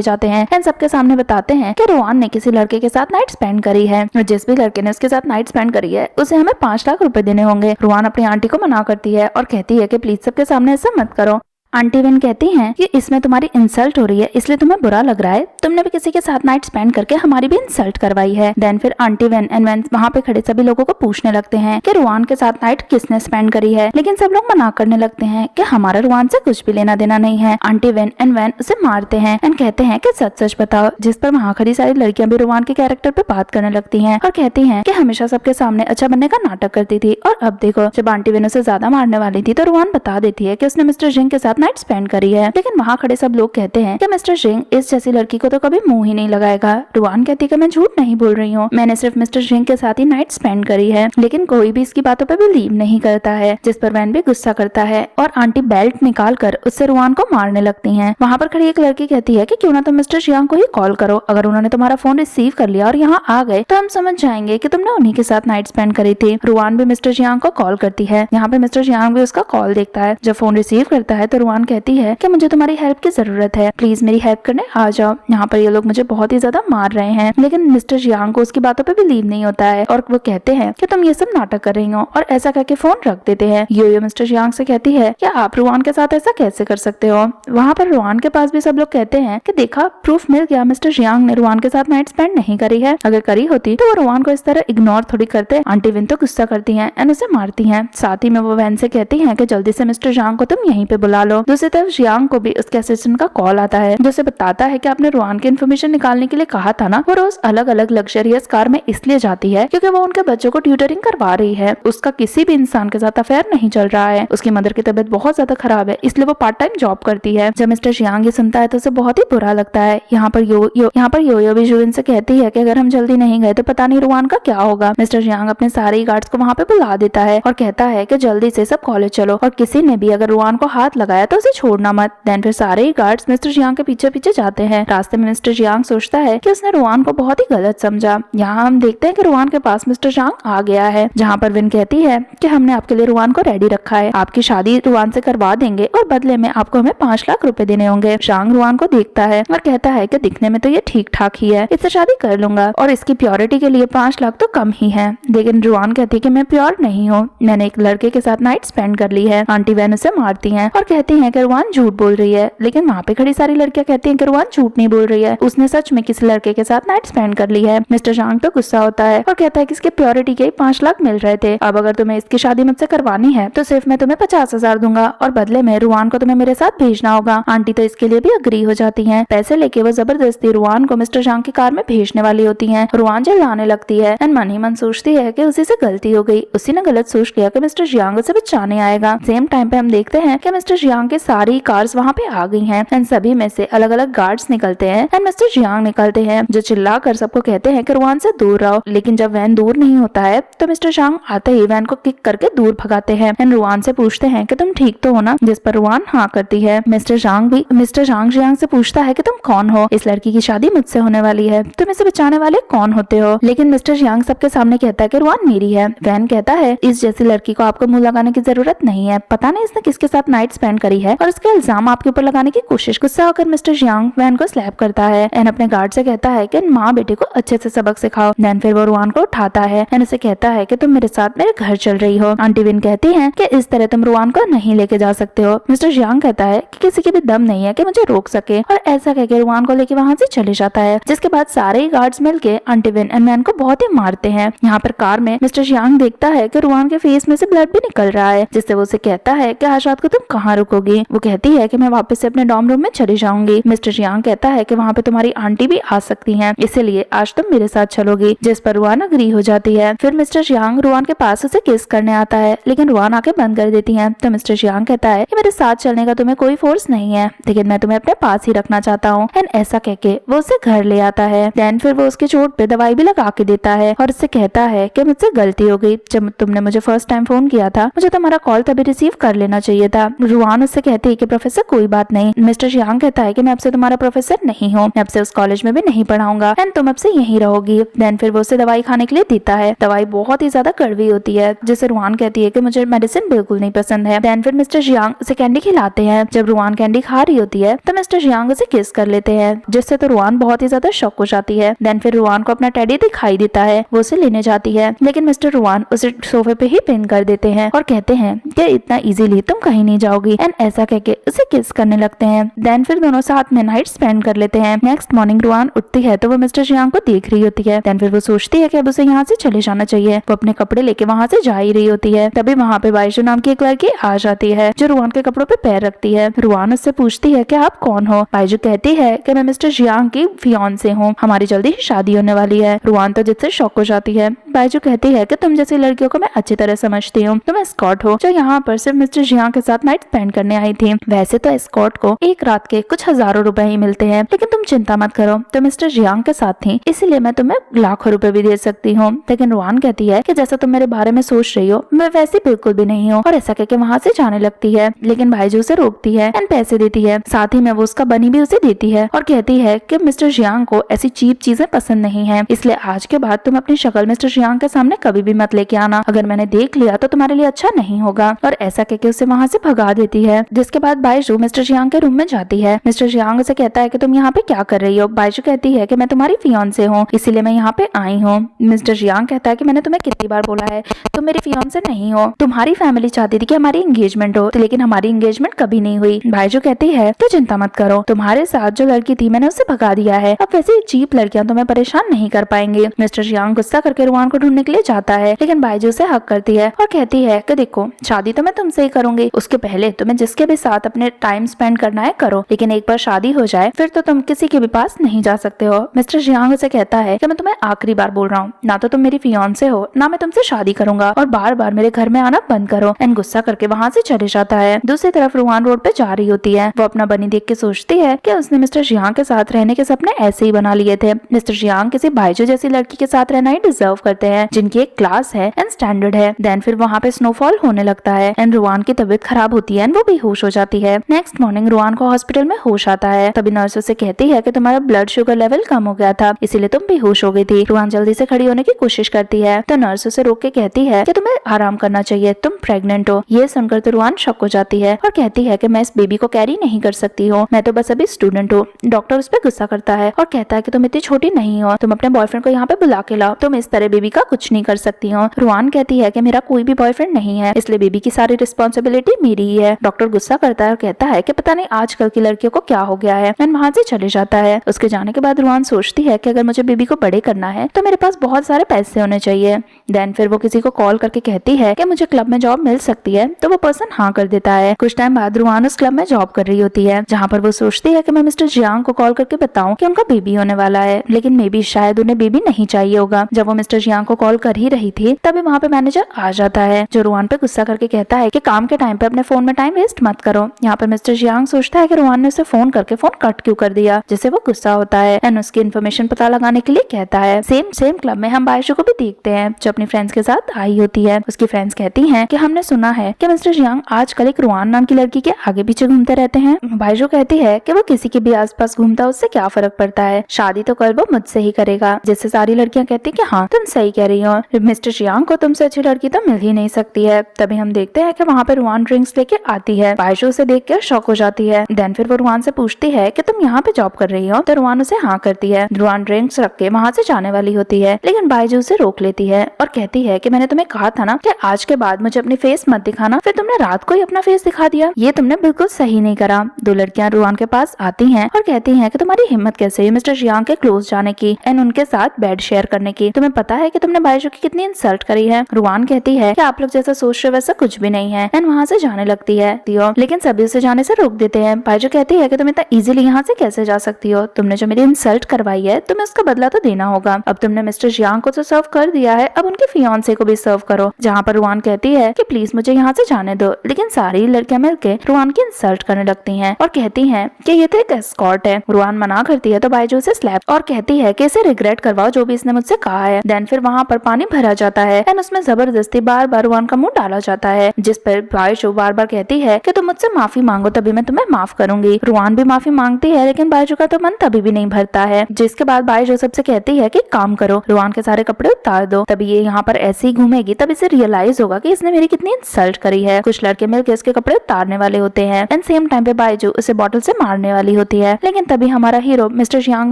जाते हैं एंड सबके सामने बताते हैं कि रुआन ने किसी लड़के के साथ नाइट स्पेंड करी है, और जिस भी लड़के ने उसके साथ नाइट स्पेंड करी है उसे हमें 5 लाख रुपए देने होंगे। रुआन अपनी आंटी को मना करती है और कहती है कि प्लीज सबके सामने ऐसा मत करो। आंटी विन कहती हैं कि इसमें तुम्हारी इंसल्ट हो रही है इसलिए तुम्हें बुरा लग रहा है, तुमने भी किसी के साथ नाइट स्पेंड करके हमारी भी इंसल्ट करवाई है। देन फिर आंटी विन एंड वैन वहाँ पे खड़े सभी लोगों को पूछने लगते हैं कि रुआन के साथ नाइट किसने स्पेंड करी है, लेकिन सब लोग मना करने लगते हैं कि हमारा रुआन से कुछ भी लेना देना नहीं है। आंटी विन एंड वैन उसे मारते हैं एंड कहते हैं कि सच सच बताओ, जिस पर वहाँ खड़ी सारी लड़कियां भी रुआन के कैरेक्टर पे बात करने लगती हैं और कहती हैं कि हमेशा सबके सामने अच्छा बनने का नाटक करती थी, और अब देखो जब आंटी विन उसे ज्यादा मारने वाली थी तो रुआन बता देती है कि उसने मिस्टर जिंग के साथ नाइट स्पेंड करी है। लेकिन वहाँ खड़े सब लोग कहते हैं कि मिस्टर जिंग इस जैसी लड़की को तो कभी मुंह ही नहीं लगाएगा। रुआन कहती है कि मैं झूठ नहीं बोल रही हूँ, मैंने सिर्फ मिस्टर जिंग के साथ ही नाइट स्पेंड करी है, लेकिन कोई भी इसकी बातों पे बिलीव नहीं करता है, जिस पर वैन भी गुस्सा करता है और आंटी बेल्ट निकाल कर उससे रुआन को मारने लगती है। वहाँ पर खड़ी एक लड़की कहती है कि क्यों ना तुम मिस्टर जियांग को ही कॉल करो, अगर उन्होंने तुम्हारा फोन रिसीव कर लिया और यहाँ आ गए तो हम समझ जाएंगे कि तुमने उन्हीं के साथ नाइट स्पेंड करी थी। रुआन भी मिस्टर जियांग को कॉल करती है, यहाँ पे मिस्टर जियांग भी उसका कॉल देखता है। जब फोन रिसीव करता है तो रुआन कहती है कि मुझे तुम्हारी हेल्प की जरूरत है, प्लीज मेरी हेल्प करने आ जाओ, यहाँ पर ये लोग मुझे बहुत ही ज्यादा मार रहे हैं। लेकिन मिस्टर जियांग को उसकी बातों पे बिलीव नहीं होता है और वो कहते हैं कि तुम ये सब नाटक कर रही हो, और ऐसा करके फोन रख देते हैं। योयो मिस्टर जियांग से कहती है कि आप रुआन के साथ ऐसा कैसे कर सकते हो। वहाँ पर रुआन के पास भी सब लोग कहते हैं कि देखा प्रूफ मिल गया, मिस्टर जियांग ने रुआन के साथ नाइट स्पेंड नहीं करी है, अगर करी होती तो वो रुआन को इस तरह इग्नोर थोड़ी करते। आंटी विन तो गुस्सा करती है एंड उसे मारती है। साथ ही में वो वैन से कहती है कि जल्दी से मिस्टर जियांग को तुम यहीं पे बुला लो। दूसरी तरफ जियांग को भी उसके असिस्टेंट का कॉल आता है जो उसे बताता है कि आपने रुआन की इन्फॉर्मेशन निकालने के लिए कहा था ना, वो रोज अलग अलग लग्जरियस कार में इसलिए जाती है क्योंकि वो उनके बच्चों को ट्यूटरिंग करवा रही है, उसका किसी भी इंसान के साथ अफेयर नहीं चल रहा है, उसकी मदर की तबीयत बहुत ज्यादा खराब है इसलिए वो पार्ट टाइम जॉब करती है। जब मिस्टर जियांग ये सुनता है तो उसे बहुत ही बुरा लगता है। यहाँ पर योयो भी जुइन से कहती है कि अगर हम जल्दी नहीं गए तो पता नहीं रुआन का क्या होगा। मिस्टर जियांग अपने सारे गार्ड्स को वहाँ पे बुला देता है और कहता है कि जल्दी से सब कॉलेज चलो, और किसी ने भी अगर रुआन को हाथ लगाया तो उसे छोड़ना मत। देन फिर सारे ही गार्ड्स मिस्टर जियांग के पीछे पीछे जाते हैं। रास्ते में मिस्टर जियांग सोचता है कि उसने रुआन को बहुत ही गलत समझा। यहाँ हम देखते हैं कि रुआन के पास मिस्टर जियांग आ गया है, जहाँ पर विन कहती है कि हमने आपके लिए रुआन को रेडी रखा है, आपकी शादी रुआन से करवा देंगे और बदले में आपको हमें 5 लाख रुपए देने होंगे। जियांग रुआन को देखता है और कहता है कि दिखने में तो ये ठीक ठाक ही है, इससे शादी कर लूंगा और इसकी प्योरिटी के लिए 5 लाख तो कम ही है। लेकिन रुआन कहती है कि मैं प्योर नहीं हूँ, मैंने एक लड़के के साथ नाइट स्पेंड कर ली है। आंटी वैन उसे मारती है और कहती है कि रुआन झूठ बोल रही है, लेकिन वहाँ पे खड़ी सारी लड़कियां कहती हैं कि रुआन झूठ नहीं बोल रही है, उसने सच में किसी लड़के के साथ नाइट स्पेंड कर ली है। मिस्टर जियांग तो गुस्सा होता है और कहता है कि इसके प्योरिटी के 5 लाख मिल रहे थे, अब अगर तुम्हें इसकी शादी मुझसे करवानी है तो सिर्फ मैं तुम्हें 50,000 दूंगा और बदले में रुआन को तुम्हें मेरे साथ भेजना होगा। आंटी तो इसके लिए भी अग्री हो जाती है। पैसे लेके वो जबरदस्ती रुआन को मिस्टर जियांग की कार में भेजने वाली होती है। रुआन चिल्लाने लगती है एंड मन ही मन सोचती है कि उसी से गलती हो गई, उसी ने गलत सोच लिया कि मिस्टर जियांग उसे बचाने आएगा। सेम टाइम पे हम देखते हैं कि मिस्टर जियांग के सारी कार्स वहाँ पे आ गई हैं एंड सभी में से अलग अलग गार्ड्स निकलते हैं एंड मिस्टर जियांग निकलते हैं जो चिल्ला कर सबको कहते हैं कि रुआन से दूर रहो। लेकिन जब वैन दूर नहीं होता है तो मिस्टर जियांग आते ही वैन को किक करके दूर भगाते हैं एंड रुआन से पूछते हैं कि तुम ठीक तो हो ना, जिस पर रुआन हाँ करती है। मिस्टर जियांग जियांग से पूछता है कि तुम कौन हो, इस लड़की की शादी मुझसे होने वाली है, तुम इसे बचाने वाले कौन होते हो। लेकिन मिस्टर जियांग सबके सामने कहता है कि रुआन मेरी है। वैन कहता है इस जैसी लड़की को आपको मुंह लगाने की जरूरत नहीं है, पता नहीं इसने किसके साथ नाइट स्पेंड करी मिली है और उसका इल्जाम आपके ऊपर लगाने की कोशिश। गुस्सा होकर मिस्टर जियांग वैन को स्लैप करता है एंड अपने गार्ड से कहता है कि माँ बेटे को अच्छे से सबक सिखाओ। देन फिर वो रुआन को उठाता है एंड उसे कहता है कि तुम मेरे साथ मेरे घर चल रही हो। आंटी विन कहती है कि इस तरह तुम रुआन को नहीं लेके जा सकते हो। मिस्टर जियांग कहता है कि किसी के भी दम नहीं है कि मुझे रोक सके और ऐसा कहकर रुआन को लेके वहाँ से चले जाता है। जिसके बाद सारे गार्ड्स मिलके आंटी विन एंड मैन को बहुत ही मारते हैं। यहाँ पर कार में मिस्टर जियांग देखता है कि रुआन के फेस में से ब्लड भी निकल रहा है, जिससे वो उसे कहता है कि आज रात को तुम कहाँ रुकोगी। वो कहती है कि मैं वापस से अपने डॉर्म रूम में चली जाऊंगी। मिस्टर जियांग कहता है कि वहाँ पे तुम्हारी आंटी भी आ सकती हैं, इसीलिए आज तुम मेरे साथ चलोगी, जिस पर रुआन अग्री हो जाती है। फिर मिस्टर जियांग रुआन के पास उसे किस करने आता है, लेकिन रुआन आके बंद कर देती है। तो मिस्टर जियांग कहता है कि मेरे साथ चलने का तुम्हें कोई फोर्स नहीं है, लेकिन मैं तुम्हें अपने पास ही रखना चाहता हूँ। एंड ऐसा कहके वो उसे घर ले आता है। देन फिर वो उसके चोट पे दवाई भी लगा के देता है और उससे कहता है कि मुझसे गलती हो गई, जब तुमने मुझे फर्स्ट टाइम फोन किया था मुझे तुम्हारा कॉल तभी रिसीव कर लेना चाहिए था। रुआन उससे कहती है कि प्रोफेसर कोई बात नहीं। मिस्टर जियांग कहता है कि मैं आपसे तुम्हारा प्रोफेसर नहीं हूँ, मैं आपसे उस कॉलेज में भी नहीं पढ़ाऊंगा एंड तुम अब से यहीं रहोगी। देन फिर वो उसे दवाई खाने के लिए देता है। दवाई बहुत ही ज्यादा कड़वी होती है, जिसे रुआन कहती है कि मुझे मेडिसिन बिल्कुल नहीं पसंद है। देन फिर मिस्टर जियांग उसे कैंडी खिलाते हैं। जब रुआन कैंडी खा रही होती है तो मिस्टर जियांग उसे किस कर लेते हैं, जिससे तो रुआन बहुत ही ज्यादा शॉक हो जाती है। देन फिर रुआन को अपना टेडी दिखाई देता है, वो उसे लेने जाती है, लेकिन मिस्टर रुआन उसे सोफे पे ही पिन कर देते हैं और कहते हैं कि इतना इजीली तुम कहीं नहीं जाओगी एंड ऐसा कहके उसे किस करने लगते हैं। देन फिर दोनों साथ में नाइट स्पेंड कर लेते हैं। नेक्स्ट मॉर्निंग रुआन उठती है तो वो मिस्टर जियांग को देख रही होती है। देन फिर वो सोचती है कि अब उसे यहाँ से चले जाना चाहिए। वो अपने कपड़े लेके वहाँ से जा ही रही होती है, तभी वहाँ पे बाइजू नाम की एक लड़की आ जाती है जो रुआन के कपड़ों पे पैर रखती है। रुआन उससे पूछती है कि आप कौन हो। बाइजू कहती है कि मैं मिस्टर जियांग की फियांसे हूँ, हमारी जल्दी ही शादी होने वाली है। रुआन तो जिससे शॉक हो जाती है। बाइजू कहती है कि तुम जैसी लड़कियों को मैं अच्छी तरह समझती हूँ, तुम एस्कॉर्ट हो जो यहाँ पर सिर्फ मिस्टर जियांग के साथ नाइट स्पेंड करने आई थी। वैसे तो एस्कॉर्ट को एक रात के कुछ हजारों रुपए ही मिलते हैं, लेकिन तुम चिंता मत करो, तो मिस्टर जियांग के साथ थी इसीलिए मैं तुम्हें लाखों रुपए भी दे सकती हूँ। लेकिन रुआन कहती है कि जैसा तुम मेरे बारे में सोच रही हो मैं वैसे बिल्कुल भी नहीं हूँ और ऐसा कहके वहाँ से जाने लगती है, लेकिन बाइजू उसे रोकती है एंड पैसे देती है। साथ ही में वो उसका बनी भी उसे देती है और कहती है कि मिस्टर जियांग को ऐसी चीप चीजें पसंद नहीं है, इसलिए आज के बाद तुम अपनी शक्ल मिस्टर जियांग के सामने कभी भी मत लेके आना, अगर मैंने देख लिया तो तुम्हारे लिए अच्छा नहीं होगा। और ऐसा कहके उसे वहाँ से भगा देती है। जिसके बाद बाइजू मिस्टर जियांग के रूम में जाती है। मिस्टर जियांग उसे कहता है कि तुम यहाँ पे क्या कर रही हो। बाइजू कहती है कि मैं तुम्हारी फियांसे हूँ, इसीलिए मैं यहाँ पे आई हूँ। मिस्टर जियांग कहता है कि मैंने तुम्हें कितनी बार बोला है तुम मेरी फियांसे नहीं हो, तुम्हारी फैमिली चाहती थी कि हमारी एंगेजमेंट हो, लेकिन हमारी एंगेजमेंट कभी नहीं हुई। बाइजू कहती है तो चिंता मत करो, तुम्हारे साथ जो लड़की थी मैंने उसे भगा दिया है, अब वैसे चीप लड़कियां तुम्हें परेशान नहीं कर पाएंगे। मिस्टर जियांग गुस्सा करके रुआन को ढूंढने के लिए जाता है, लेकिन बाइजू से हक करती है और कहती है कि देखो शादी तो मैं तुमसे ही करूंगी, उसके पहले तुम्हें जिसके भी साथ अपने टाइम स्पेंड करना है करो, लेकिन एक बार शादी हो जाए फिर तो तुम किसी के भी पास नहीं जा सकते हो। मिस्टर जियांग उसे कहता है कि मैं तुम्हें आखिरी बार बोल रहा हूँ, ना तो तुम मेरी फियांसे हो ना मैं तुमसे शादी करूंगा, और बार बार मेरे घर में आना बंद करो। एंड गुस्सा करके वहाँ से चले जाता है। दूसरी तरफ रुआन रोड पे जा रही होती है। वो अपना बनी देख के सोचती है कि उसने मिस्टर जियांग के साथ रहने के सपने ऐसे ही बना लिए थे। मिस्टर जियांग किसी बाइजू जैसी लड़की के साथ रहना ही डिजर्व करते हैं, जिनकी एक क्लास है एंड स्टैंडर्ड है। देन फिर वहाँ पे स्नोफॉल होने लगता है एंड रुआन की तबीयत खराब होती है एंड वो बेहोश हो जाती है। नेक्स्ट मॉर्निंग रुआन को हॉस्पिटल में होश आता है। तभी नर्स उसे कहती है कि तुम्हारा ब्लड शुगर लेवल कम हो गया था, इसीलिए तुम बेहोश हो गई थी। रुआन जल्दी से खड़ी होने की कोशिश करती है तो नर्स उसे रोक के कहती है कि तुम्हें आराम करना चाहिए, तुम प्रेग्नेंट हो। ये सुनकर तो रुआन शॉक हो जाती है और कहती है कि मैं इस बेबी को कैरी नहीं कर सकती हूँ, मैं तो बस अभी स्टूडेंट हूँ। डॉक्टर उस पर गुस्सा करता है और कहता है कि तुम इतनी छोटी नहीं हो, तुम अपने बॉयफ्रेंड को यहाँ पे बुला के लाओ, तुम इस तरह बेबी का कुछ नहीं कर सकती हो। रुआन कहती है कि मेरा कोई भी बॉयफ्रेंड नहीं है, इसलिए बेबी की सारी रिस्पॉन्सिबिलिटी मेरी ही है। डॉक्टर गुस्सा करता है और कहता है कि पता नहीं आजकल की लड़कियों को क्या हो गया है, एंड वहाँ से चले जाता है। उसके जाने के बाद रुआन सोचती है कि अगर मुझे बेबी को बड़े करना है तो मेरे पास बहुत सारे पैसे होने चाहिए। देन फिर वो किसी को कॉल करके कहती है कि मुझे क्लब में जॉब मिल सकती है, तो वो पर्सन हाँ कर देता है। कुछ टाइम बाद रुआन उस क्लब में जॉब कर रही होती है, जहाँ पर वो सोचती है कि मैं मिस्टर जियांग को कॉल करके बताऊं कि उनका बेबी होने वाला है, लेकिन मे बी शायद उन्हें बेबी नहीं चाहिए होगा। जब वो मिस्टर जियांग को कॉल कर ही रही थी तभी वहाँ पे मैनेजर आ जाता है, जो रुआन पे गुस्सा करके कहता है कि काम के टाइम पे अपने फोन में टाइम वेस्ट मत करो। यहाँ पर मिस्टर जियांग सोचता है कि रुआन ने उसे फोन करके फोन कट क्यों कर दिया, जिससे वो गुस्सा होता है एंड उसकी इन्फॉर्मेशन पता लगाने के लिए कहता है। सेम क्लब में हम बाइशू को भी देखते हैं, जो अपनी फ्रेंड्स के साथ आई होती है। उसकी फ्रेंड्स कहती हैं कि हमने सुना है कि मिस्टर जियांग आजकल एक रुआन नाम की लड़की के आगे पीछे घूमते रहते हैं। बाइशू कहती है कि वो किसी के भी आसपास घूमता उससे क्या फर्क पड़ता है, शादी तो कल वो मुझसे ही करेगा। जिससे सारी लड़कियां कहती कि हाँ तुम सही कह रही हो, मिस्टर जियांग को तुमसे अच्छी लड़की तो मिल ही नहीं सकती है। तभी हम देखते हैं कि वहाँ पे रुआन ड्रिंक्स लेके आती होती है। बायजू उसे देख कर शॉक हो जाती है। देन फिर वो रुआन से पूछती है कि तुम यहाँ पे जॉब कर रही हो? तो रुआन उसे हाँ करती है। रुआन ड्रिंक्स रख के वहाँ से जाने वाली होती है, लेकिन बायजू उसे रोक लेती है और कहती है कि मैंने तुम्हें कहा था ना कि आज के बाद मुझे अपनी फेस मत दिखाना, फिर तुमने रात को ही अपना फेस दिखा दिया। ये तुमने बिल्कुल सही नहीं करा। दो लड़कियां रुआन के पास आती हैं और कहती हैं कि तुम्हारी हिम्मत कैसे है मिस्टर जियांग के क्लोज जाने की एंड उनके साथ बेड शेयर करने की? तुम्हें पता है कि तुमने बायजू की कितनी इंसल्ट करी है? रुआन कहती है कि आप लोग जैसा सोच रहे वैसा कुछ भी नहीं है एंड वहाँ से जाने लगती है। लेकिन सभी उसे जाने से रोक देते हैं। बायजू कहती है कि तुम इतना इजीली यहाँ से कैसे जा सकती हो? तुमने जो मेरी इंसल्ट करवाई है तुम्हें उसका बदला तो देना होगा। अब तुमने मिस्टर जियांग को तो सर्व कर दिया है, अब उनके फियांसे को भी सर्व करो। जहाँ पर रुआन कहती है कि प्लीज मुझे यहाँ से जाने दो, लेकिन सारी लड़कियां मिलकर रुआन की इंसल्ट करने लगती हैं और कहती हैं कि ये तो एक एस्कॉर्ट है। रुआन मना करती है तो बायजू उसे स्लैप और कहती है कि इसे रिग्रेट करवाओ जो भी इसने मुझसे कहा है। देन फिर वहाँ पर पानी भरा जाता है एंड उसमें जबरदस्ती बार बार रुआन का मुंह डाला जाता है, जिस पर बायजू बार बार कहती है कि तुम मुझसे माफी मांगो तभी मैं तुम्हें माफ करूंगी। रुआन भी माफी मांगती है, लेकिन बायजू का तो मन तभी भी नहीं भरता है। जिसके बाद बायजू सबसे कहती है कि काम करो, रुआन के सारे कपड़े उतार दो। तभी ये यहाँ पर ऐसे ही घूमेगी तब इसे रियलाइज होगा कि इसने मेरी कितनी इंसल्ट करी है। कुछ लड़के मिलकर इसके कपड़े उतारने वाले होते हैं एंड सेम टाइम पे बायजू उसे बॉटल से मारने वाली होती है, लेकिन तभी हमारा हीरो मिस्टर जियांग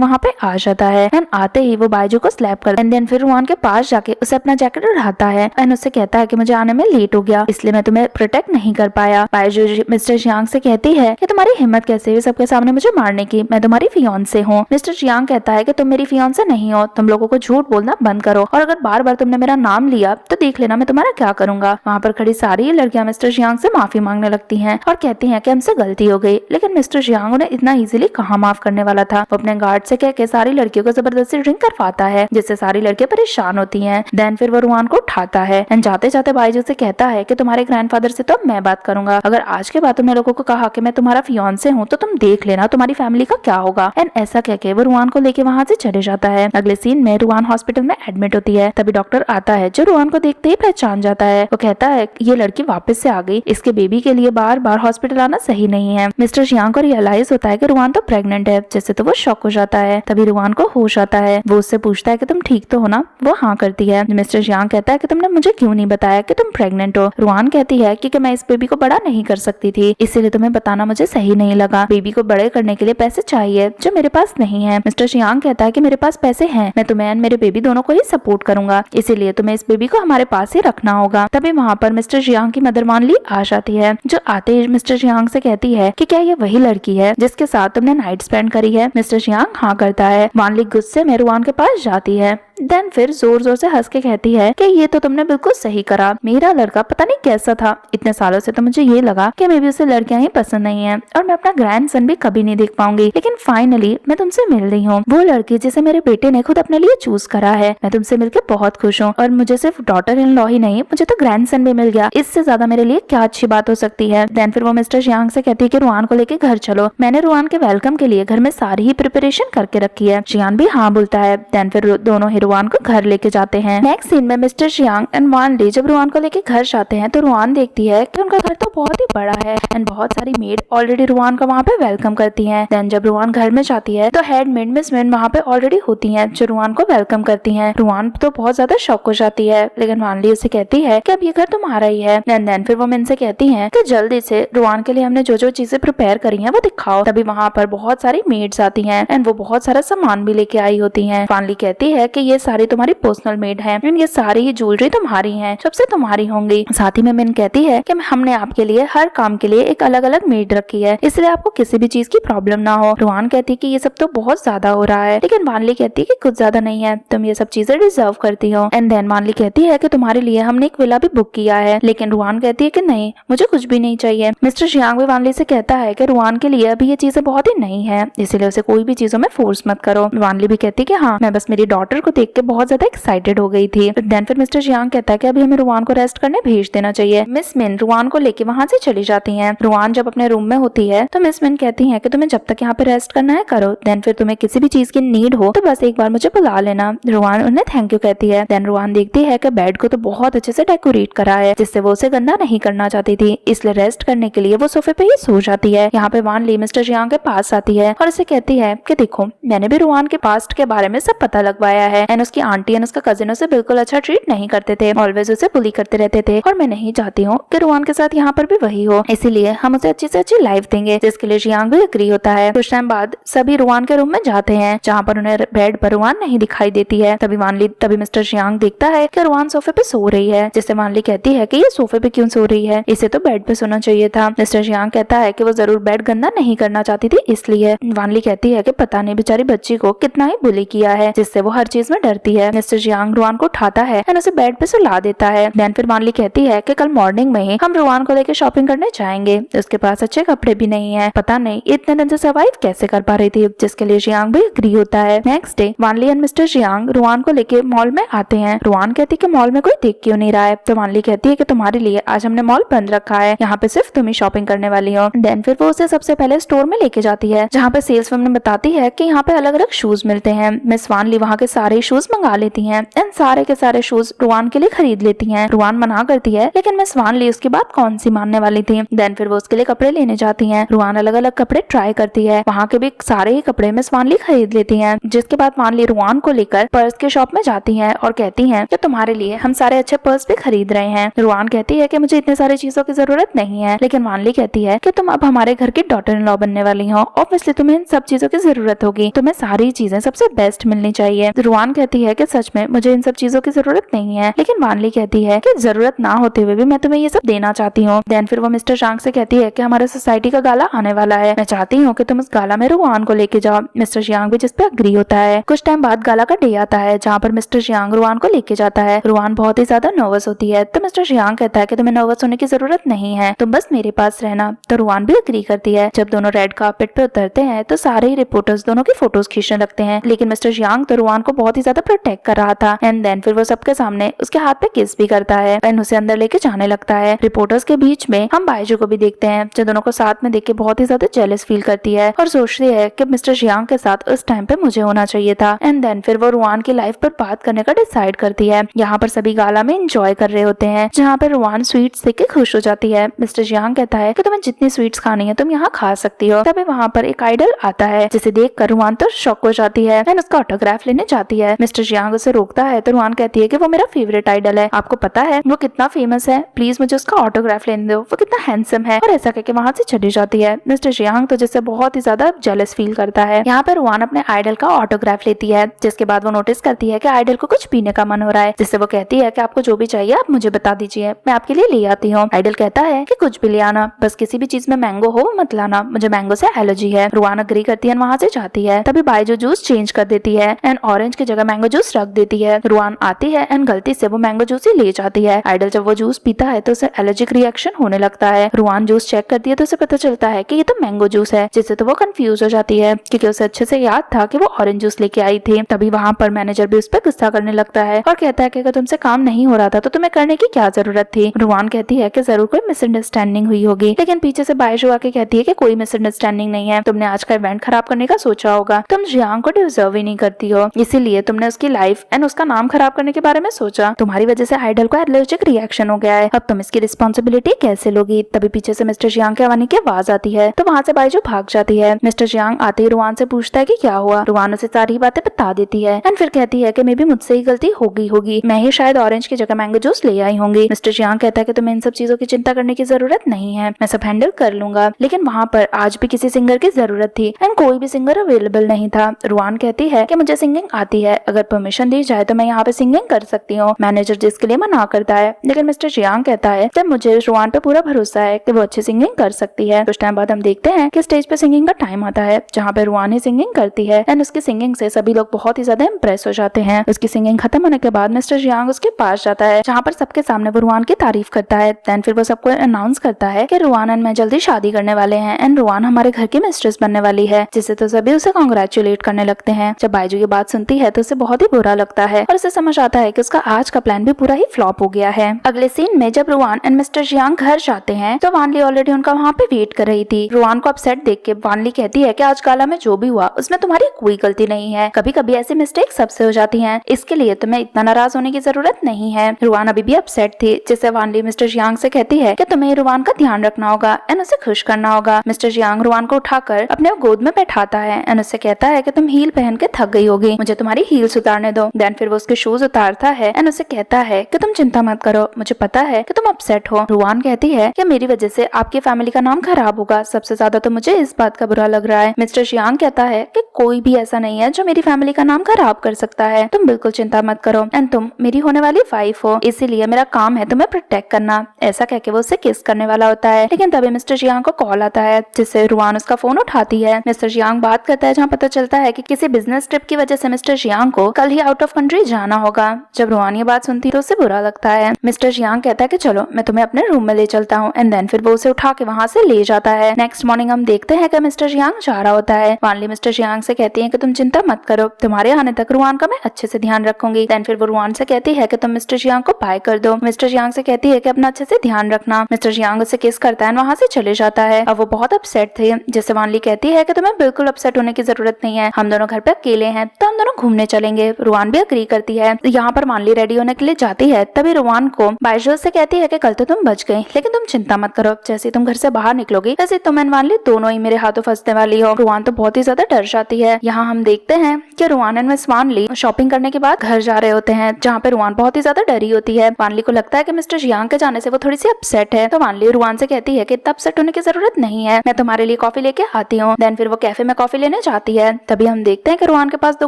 वहाँ पे आ जाता है एंड आते ही वो बायजू को स्लैप कर एंड देन फिर रुआन के पास जाके उसे अपना जैकेट उठाता है एंड उससे कहता है कि मुझे आने में लेट हो गया इसलिए मैं तुम्हें प्रोटेक्ट नहीं कर पाया। बायजू मिस्टर जियांग से कहती है कि तुम्हारी हिम्मत कैसे हुई सबके सामने मुझे मारने की? मैं तुम्हारी फियांसे हूँ। मिस्टर जियांग कहता है कि तुम मेरी फियांसे नहीं हो, तुम लोगों को झूठ बोलना बंद करो और अगर बार बार तुमने मेरा नाम लिया तो देख लेना मैं तुम्हारा क्या करूंगा। वहाँ पर खड़ी सारी लड़कियां मिस्टर जियांग से माफी मांगने लगती हैं और कहती हैं कि हमसे गलती हो गई, लेकिन मिस्टर जियांग उन्हें इतना इजीली कहाँ माफ करने वाला था। वो अपने गार्ड से कह के सारी लड़कियों को जबरदस्ती ड्रिंक करवाता है, जिससे सारी लड़कियां परेशान होती हैं। देन फिर वो रुआन को उठाता है एंड जाते जाते बायजू से कहता है कि तुम्हारे ग्रैंडफादर से तो मैं बात करूंगा, अगर आज के बाद तुमने लोगों को कहा कि मैं तुम्हारा फियांसे हूँ तो तुम देख लेना तुम्हारी फैमिली का क्या होगा। एंड ऐसा कह के वो रुआन को लेके वहाँ से चले जाता है। अगले सीन में रुआन हॉस्पिटल में एडमिट होती है। तभी डॉक्टर आता है जो रुआन को देखते ही पहचान जाता है। वो कहता है ये लड़की वापस से आ गई, इसके बेबी के लिए बार बार हॉस्पिटल आना सही नहीं है। मिस्टर जियांग को रियलाइज होता है कि रुआन तो प्रेग्नेंट है, जिससे तो वो शॉक हो जाता है। तभी रुआन को होश आता है। वो उससे पूछता है कि तुम ठीक तो हो ना? वो हाँ करती है। मिस्टर जियांग कहता है कि तुमने मुझे क्यों नहीं बताया कि तुम प्रेग्नेंट हो? रुआन कहती है कि मैं इस बेबी को बड़ा नहीं कर सकती थी, इसीलिए तुम्हें बताना मुझे सही नहीं लगा। बेबी को बड़े करने के लिए पैसे चाहिए जो मेरे पास नहीं है। मिस्टर जियांग कहता है कि मेरे पास पैसे हैं, मैं तुम्हें एंड मेरे बेबी दोनों को ही सपोर्ट करूंगा, इसीलिए तुम्हें इस बेबी को हमारे पास ही रखना होगा। तभी वहाँ पर मिस्टर जियांग की मदर वानली आ जाती है, जो आते ही मिस्टर जियांग से कहती है कि क्या ये वही लड़की है जिसके साथ तुमने नाइट स्पेंड करी है? मिस्टर जियांग हाँ करता है। वानली गुस्से में रुआन के पास जाती है। देन फिर जोर जोर से हंस के कहती है कि ये तो तुमने बिल्कुल सही करा, मेरा लड़का पता नहीं कैसा था, इतने सालों से तो मुझे ये लगा कि मे भी उसे लड़कियां ही पसंद नहीं है और मैं अपना ग्रैंडसन भी कभी नहीं देख पाऊंगी, लेकिन फाइनली मैं तुमसे मिल रही हूँ, वो लड़की जिसे मेरे बेटे ने खुद अपने लिए चूज करा है। मैं तुमसे मिलकर बहुत खुश हूँ और मुझे सिर्फ डॉटर इन लॉ ही नहीं, मुझे तो ग्रैंडसन भी मिल गया, इससे ज्यादा मेरे लिए क्या अच्छी बात हो सकती है। देन फिर वो मिस्टर जियांग से कहती है कि रुआन को लेके घर चलो, मैंने रुआन के वेलकम के लिए घर में सारी ही प्रिपरेशन करके रखी है। जियान भी हाँ बोलता है। देन फिर दोनों ही रुआन को घर लेके जाते हैं। नेक्स्ट सीन में मिस्टर जियांग एंड वानली जब रुआन को लेके घर जाते हैं तो रुआन देखती है कि उनका घर तो बहुत ही बड़ा है एंड बहुत सारी मेड ऑलरेडी रुआन का वहाँ पे वेलकम करती हैं। देन जब रुआन घर में जाती है तो हेड मेड मिस मेड वहाँ पे ऑलरेडी होती हैं जो रुआन को वेलकम करती हैं। रुआन तो बहुत ज्यादा शॉक हो जाती है, लेकिन वानली उसे कहती है कि अब ये घर तुम्हारा ही है। देन फिर वो मिन से कहती है कि जल्दी से रुआन के लिए हमने जो जो चीजें प्रिपेयर करी है वो दिखाओ। तभी वहाँ पर बहुत सारी मेड्स आती हैं एंड वो बहुत सारा सामान भी लेके आई होती हैं। वानली कहती है कि ये सारी तुम्हारी पर्सनल मेड है एंड ये सारी ही ज्वेलरी तुम्हारी है, सबसे तुम्हारी होंगी। साथ ही में मिन कहती है कि हमने आपके लिए हर काम के लिए एक अलग अलग मेड रखी है, इसलिए आपको किसी भी चीज की प्रॉब्लम ना हो। रुआन कहती है कि ये सब तो बहुत ज्यादा हो रहा है, लेकिन वानली कहती है कि कुछ ज्यादा नहीं है, तुम ये सब चीजें डिजर्व करती हो। एंड देन वानली कहती है कि तुम्हारे लिए हमने एक विला भी बुक किया है, लेकिन रुआन कहती है कि नहीं, मुझे कुछ भी नहीं चाहिए। मिस्टर जियांग भी वानली से कहता है कि रुआन के लिए अभी ये चीजें बहुत ही नई है, इसीलिए उसे कोई भी चीजों में फोर्स मत करो। वानली भी कहती है कि हाँ, मैं बस मेरी डॉटर को देख के बहुत ज्यादा एक्साइटेड हो गई थी। देन फिर मिस्टर जियांग कहता है कि अभी हमें रुआन को रेस्ट करने भेज देना चाहिए। मिस मिन रुआन को लेके वहाँ से चली जाती हैं। रुआन जब अपने रूम में होती है तो मिस मिन कहती है कि तुम्हें जब तक यहाँ पे रेस्ट करना है करो, देन फिर तुम्हें किसी भी चीज की नीड हो तो बस एक बार मुझे बुला लेना। रुआन उन्हें थैंक यू कहती है। देन रुआन देखती है कि बेड को तो बहुत अच्छे से डेकोरेट करा है, जिससे वो उसे गंदा नहीं करना चाहती थी, इसलिए रेस्ट करने के लिए वो सोफे पे ही सो जाती है। यहाँ पे वानली मिस्टर जियांग के पास आती है और उसे कहती है कि देखो, मैंने भी रुआन के पास्ट के बारे में सब पता लगवाया है एंड उसकी आंटी एंड उसका कजिन उसे बिल्कुल अच्छा ट्रीट नहीं करते थे, ऑलवेज उसे बुली करते रहते थे और मैं नहीं चाहती हूँ कि रुआन के साथ यहाँ पर भी वही हो, इसीलिए हम उसे अच्छी से अच्छी लाइफ देंगे, जिसके लिए जियांग भी एग्री होता है। कुछ टाइम बाद सभी रुआन के रूम में जाते हैं जहाँ पर उन्हें बेड पर रुआन नहीं दिखाई देती है। तभी मिस्टर जियांग देखता है कि रुआन सोफे पे सो रही है, जिससे वानली कहती है कि ये सोफे पे क्यों सो रही है, इसे तो बेड पे सोना चाहिए था। मिस्टर जियांग कहता है कि वो जरूर बेड गंदा नहीं करना चाहती थी इसलिए। वानली कहती है कि पता नहीं बेचारी बच्ची को कितना ही बुली किया है, जिससे वो हर चीज में डरती है। मिस्टर जियांग रुआन को उठाता है और उसे बेड पे सुला देता है। देन फिर वानली कहती है कि कल मॉर्निंग में ही हम रुआन को लेकर शॉपिंग करने जाएंगे, उसके पास अच्छे कपड़े भी नहीं है, पता नहीं इतने दिन से सर्वाइव कैसे कर पा रही थी, जिसके लिए जियांग भी एग्री होता है। Next day वानली and mister Jiang Ruan को लेके मॉल में आते हैं। रुआन कहती है कि मॉल में कोई देख क्यों नहीं रहा है, तो वानली कहती है कि तुम्हारे लिए आज हमने मॉल बंद रखा है, यहाँ पे सिर्फ तुम ही शॉपिंग करने वाली हो। देन फिर वो उसे सबसे पहले स्टोर में लेके जाती है जहाँ पे सेल्स वुमन बताती है कि यहाँ पे अलग अलग शूज मिलते हैं। मिस वानली वहाँ के सारे शूज मंगा लेती हैं एंड सारे के सारे शूज रुआन के लिए खरीद लेती हैं। रुआन मना करती है लेकिन मिस वानली उसकी बात कौन सी मानने वाली थी। देन फिर वो उसके लिए कपड़े लेने जाती हैं। रुआन अलग अलग कपड़े ट्राई करती है, वहाँ के भी सारे ही कपड़े मिस वानली खरीद लेती हैं। जिसके बाद वानली रुआन को लेकर पर्स के शॉप में जाती है और कहती है कि तुम्हारे लिए हम सारे अच्छे पर्स भी खरीद रहे हैं। रुआन कहती है कि मुझे इतने सारी चीजों की जरूरत नहीं है, लेकिन वानली कहती है कि तुम अब हमारे घर की डॉटर इन लॉ बनने वाली हो, ऑब्वियसली तुम्हें इन सब चीजों की जरूरत होगी, तुम्हें सारी चीजें सबसे बेस्ट मिलनी चाहिए। रुआन कहती है कि सच में मुझे इन सब चीजों की जरूरत नहीं है, लेकिन वानली कहती है कि जरूरत ना होते हुए भी मैं तुम्हें ये सब देना चाहती हूँ। देन फिर वो मिस्टर जियांग से कहती है कि हमारे सोसाइटी का गाला आने वाला है, मैं चाहती हूँ कि तुम उस गाला में रुआन को लेके जाओ। मिस्टर जियांग भी जिस पे अग्री होता है। कुछ टाइम बाद गाला का डे आता है जहाँ पर मिस्टर जियांग रुआन को लेके जाता है। रुआन बहुत ही ज्यादा नर्वस होती है, तो मिस्टर जियांग कहता है कि तुम्हें नर्वस होने की जरूरत नहीं है, तुम बस मेरे पास रहना। तो रुआन भी एग्री करती है। जब दोनों रेड कार्पेट पे उतरते हैं तो सारे ही रिपोर्टर्स दोनों की फोटोज खींचने लगते हैं, लेकिन मिस्टर जियांग तो रुआन को बहुत ही ज्यादा प्रोटेक्ट कर रहा था। एंड देन फिर वो सबके सामने उसके हाथ पे किस भी करता है एंड उसे अंदर लेके जाने लगता है। रिपोर्टर्स के बीच में हम बायजू को भी देखते हैं जो दोनों को साथ में देख के बहुत ही ज्यादा जेलस फील करती है और सोचती है कि मिस्टर जियांग के साथ उस टाइम पे मुझे होना चाहिए था। एंड देन फिर वो रुआन की लाइफ पर बात करने का डिसाइड करती है। यहाँ पर सभी गाला में एंजॉय कर रहे होते हैं जहाँ पर रुआन स्वीट्स देख के खुश हो जाती है। मिस्टर जियांग कहता है कि तुम्हें जितनी स्वीट्स खानी है तुम यहाँ खा सकती हो। तभी वहाँ पर एक आइडल आता है जिसे देख कर रुआन तो शॉक हो जाती है एंड उसका ऑटोग्राफ लेने जाती है। मिस्टर जियांग उसे रोकता है तो रुआन कहती है कि वो मेरा फेवरेट आइडल है, आपको पता है वो कितना फेमस है, प्लीज मुझे उसका ऑटोग्राफ लेने दो, वो कितना हैंडसम है, और ऐसा कहकर वहाँ से चली जाती है। मिस्टर जियांग तो जिससे बहुत ही ज्यादा जेलस फील करता है। यहाँ पर रुआन अपने आइडल का ऑटोग्राफ लेती है, जिसके बाद वो नोटिस करती है कि आइडल को कुछ पीने का मन हो रहा है, जिससे वो कहती है कि आपको जो भी चाहिए आप मुझे बता दीजिए, मैं आपके लिए ले आती हूँ। आइडल कहता है कि कुछ भी ले आना, बस किसी भी चीज में मैंगो हो मत लाना, मुझे मैंगो से एलर्जी है। रुआन अग्री करती है, वहाँ से जाती है। तभी बायजू जूस चेंज कर देती है एंड ऑरेंज की जगह मैंगो जूस रख देती है। रुआन आती है एंड गलती से वो मैंगो जूस ही ले जाती है। आइडल जब वो जूस पीता है तो उसे एलर्जिक रिएक्शन होने लगता है। रुआन जूस चेक करती है तो उसे पता चलता है कि ये तो मैंगो जूस है, जिससे तो वो कंफ्यूज हो जाती है क्योंकि उसे अच्छे से याद था कि वो ऑरेंज जूस लेके आई थी। तभी वहाँ पर मैनेजर भी उस पर गुस्सा करने लगता है और कहता है कि अगर तुमसे काम नहीं हो रहा था तो तुम्हें करने की क्या जरूरत थी। रुआन कहती है कि जरूर कोई मिसअंडरस्टैंडिंग हुई होगी, लेकिन पीछे से बायजू आके कहती है कि कोई मिसअंडरस्टैंडिंग नहीं है, तुमने आज का इवेंट खराब करने का सोचा होगा, तुम जियांग को डिजर्व ही नहीं करती हो, इसीलिए तुमने उसकी लाइफ एंड उसका नाम खराब करने के बारे में सोचा, तुम्हारी वजह से आइडल को एलर्जिक रिएक्शन हो गया है, अब तुम इसकी रिस्पॉन्सिबिलिटी कैसे लोगी। तभी पीछे से मिस्टर जियांग के आने की आवाज आती है तो वहाँ से बायजू भाग जाती है। मिस्टर जियांग आते ही रुआन से पूछता है कि क्या हुआ। रुआन उसे सारी बातें बता देती है एंड फिर कहती है कि मे बी मुझसे ही गलती होगी, मैं ही शायद ऑरेंज की जगह मैंगो जूस ले आई होंगी। मिस्टर जियांग कहता है कि तुम्हें इन सब चीजों की चिंता करने की जरूरत नहीं है, मैं सब हैंडल कर लूंगा। लेकिन वहाँ पर आज भी किसी सिंगर की जरूरत थी एंड कोई भी सिंगर अवेलेबल नहीं था। रुआन कहती है कि मुझे सिंगिंग आती है, अगर परमिशन दी जाए तो मैं यहाँ पे सिंगिंग कर सकती हूँ। मैनेजर जिसके लिए मना करता है, लेकिन मिस्टर जियांग कहता है कि मुझे रुआन पे पूरा भरोसा है कि वो अच्छी सिंगिंग कर सकती है। कुछ टाइम बाद हम देखते हैं कि स्टेज पे सिंगिंग का टाइम आता है जहाँ पे रुआन ही सिंगिंग करती है एंड उसकी सिंगिंग से सभी लोग बहुत ही ज्यादा इम्प्रेस हो जाते हैं। उसकी सिंगिंग खत्म होने के बाद मिस्टर जियांग उसके पास जाता है जहाँ पर सबके सामने वो रुआन की तारीफ करता है। देन फिर वो सबको अनाउंस करता है कि रुआन एंड मैं जल्दी शादी करने वाले हैं एंड रुआन हमारे घर की मिस्ट्रेस बनने वाली है, जिससे तो सभी उसे कांग्रेचुलेट करने लगते हैं। जब बायजू ये बात सुनती है तो उसे बहुत ही बुरा लगता है और उसे समझ आता है कि उसका आज का प्लान भी पूरा ही फ्लॉप हो गया है। अगले सीन में जब रुआन एंड मिस्टर जियांग घर जाते हैं तो वानली ऑलरेडी उनका वहाँ पे वेट कर रही थी। रुआन को अपसेट देख के वानली कहती है कि आज गाला में जो भी हुआ उसमें तुम्हारी कोई गलती नहीं है, कभी कभी ऐसी मिस्टेक सबसे हो जाती हैं, इसके लिए तुम्हें इतना नाराज होने की जरूरत नहीं है। रुआन अभी भी अपसेट थी, जिससे वानली मिस्टर जियांग से कहती है कि तुम्हें रुआन का ध्यान रखना होगा एंड उसे खुश करना होगा। मिस्टर जियांग रुआन को उठाकर अपने गोद में बैठाता है एंड उससे कहता है कि तुम हील पहन के थक गई होगी, मुझे तुम्हारी हील्स उतारने दो। देन फिर वो उसके शूज उतारता है एंड उसे कहता है कि तुम चिंता मत करो, मुझे पता है कि तुम अपसेट हो। रुआन कहती है कि मेरी वजह से आपकी फैमिली का नाम खराब होगा, सबसे ज्यादा तो मुझे इस बात का बुरा लग रहा है। मिस्टर जियांग कहता है कि कोई भी ऐसा नहीं है जो मेरी फैमिली का नाम खराब कर सकता है, तुम बिल्कुल चिंता मत करो एंड तुम मेरी होने वाली वाइफ हो, इसीलिए मेरा काम है तुम्हें प्रोटेक्ट करना। ऐसा कह के वो उसे किस करने वाला होता है, लेकिन तभी मिस्टर जियांग को कॉल आता है जिससे रुआन उसका फोन उठाती है। मिस्टर जियांग बात करता है जहाँ पता चलता है कि किसी बिजनेस ट्रिप की वजह से मिस्टर जियांग को कल ही आउट ऑफ कंट्री जाना होगा। जब रुआन ये बात सुनती है तो उसे बुरा लगता है। मिस्टर जियांग कहता है कि चलो मैं तुम्हें अपने रूम में ले चलता हूँ एंड देन फिर वो उसे उठा के वहाँ से ले जाता है। नेक्स्ट मॉर्निंग हम देखते हैं कि मिस्टर जियांग जा रहा होता है। वानली मिस्टर जियांग से कहती है कि तुम चिंता मत करो, तुम्हारे आने तक रुआन का मैं अच्छे से ध्यान रखूंगी। देन फिर वो रुआन से कहती है कि तुम मिस्टर जियांग को बाय कर दो। मिस्टर जियांग से कहती है कि अपना अच्छे से ध्यान रखना। मिस्टर जियांग उसे किस करता है वहाँ से चले जाता है। अब वो बहुत अपसेट थे, जैसे वानली कहती है कि तुम्हें बिल्कुल अपसेट होने की जरूरत नहीं है, हम दोनों घर पे अकेले हैं तो हम दोनों घूमने चलेंगे। रुआन भी अग्री करती है। यहाँ पर वानली रेडी होने के लिए जाती है, तभी रुआन को बायजू से कहती है कि कल तो तुम बच गई, लेकिन तुम चिंता मत करो, जैसे तुम घर से बाहर निकलोगी वैसे तुम एंड वानली दोनों ही मेरे हाथों फंसने वाली हो। रुआन तो बहुत ही ज्यादा डर जाती है। यहाँ हम देखते हैं कि रुआन एंड मिस वानली शॉपिंग करने के बाद घर जा रहे होते हैं, जहाँ पे रुआन बहुत ही ज्यादा डरी होती है। वानली को लगता है कि मिस्टर जियांग के जाने से वो थोड़ी सी अपसेट है, तो वानली रुआन से कहती है कि इतना अपसेट होने की जरूरत नहीं है, मैं तुम्हारे लिए कॉफी लेके आती हूँ। देन फिर वो कैफे में कॉफी लेने जाती है, तभी हम देखते हैं कि रुआन के पास दो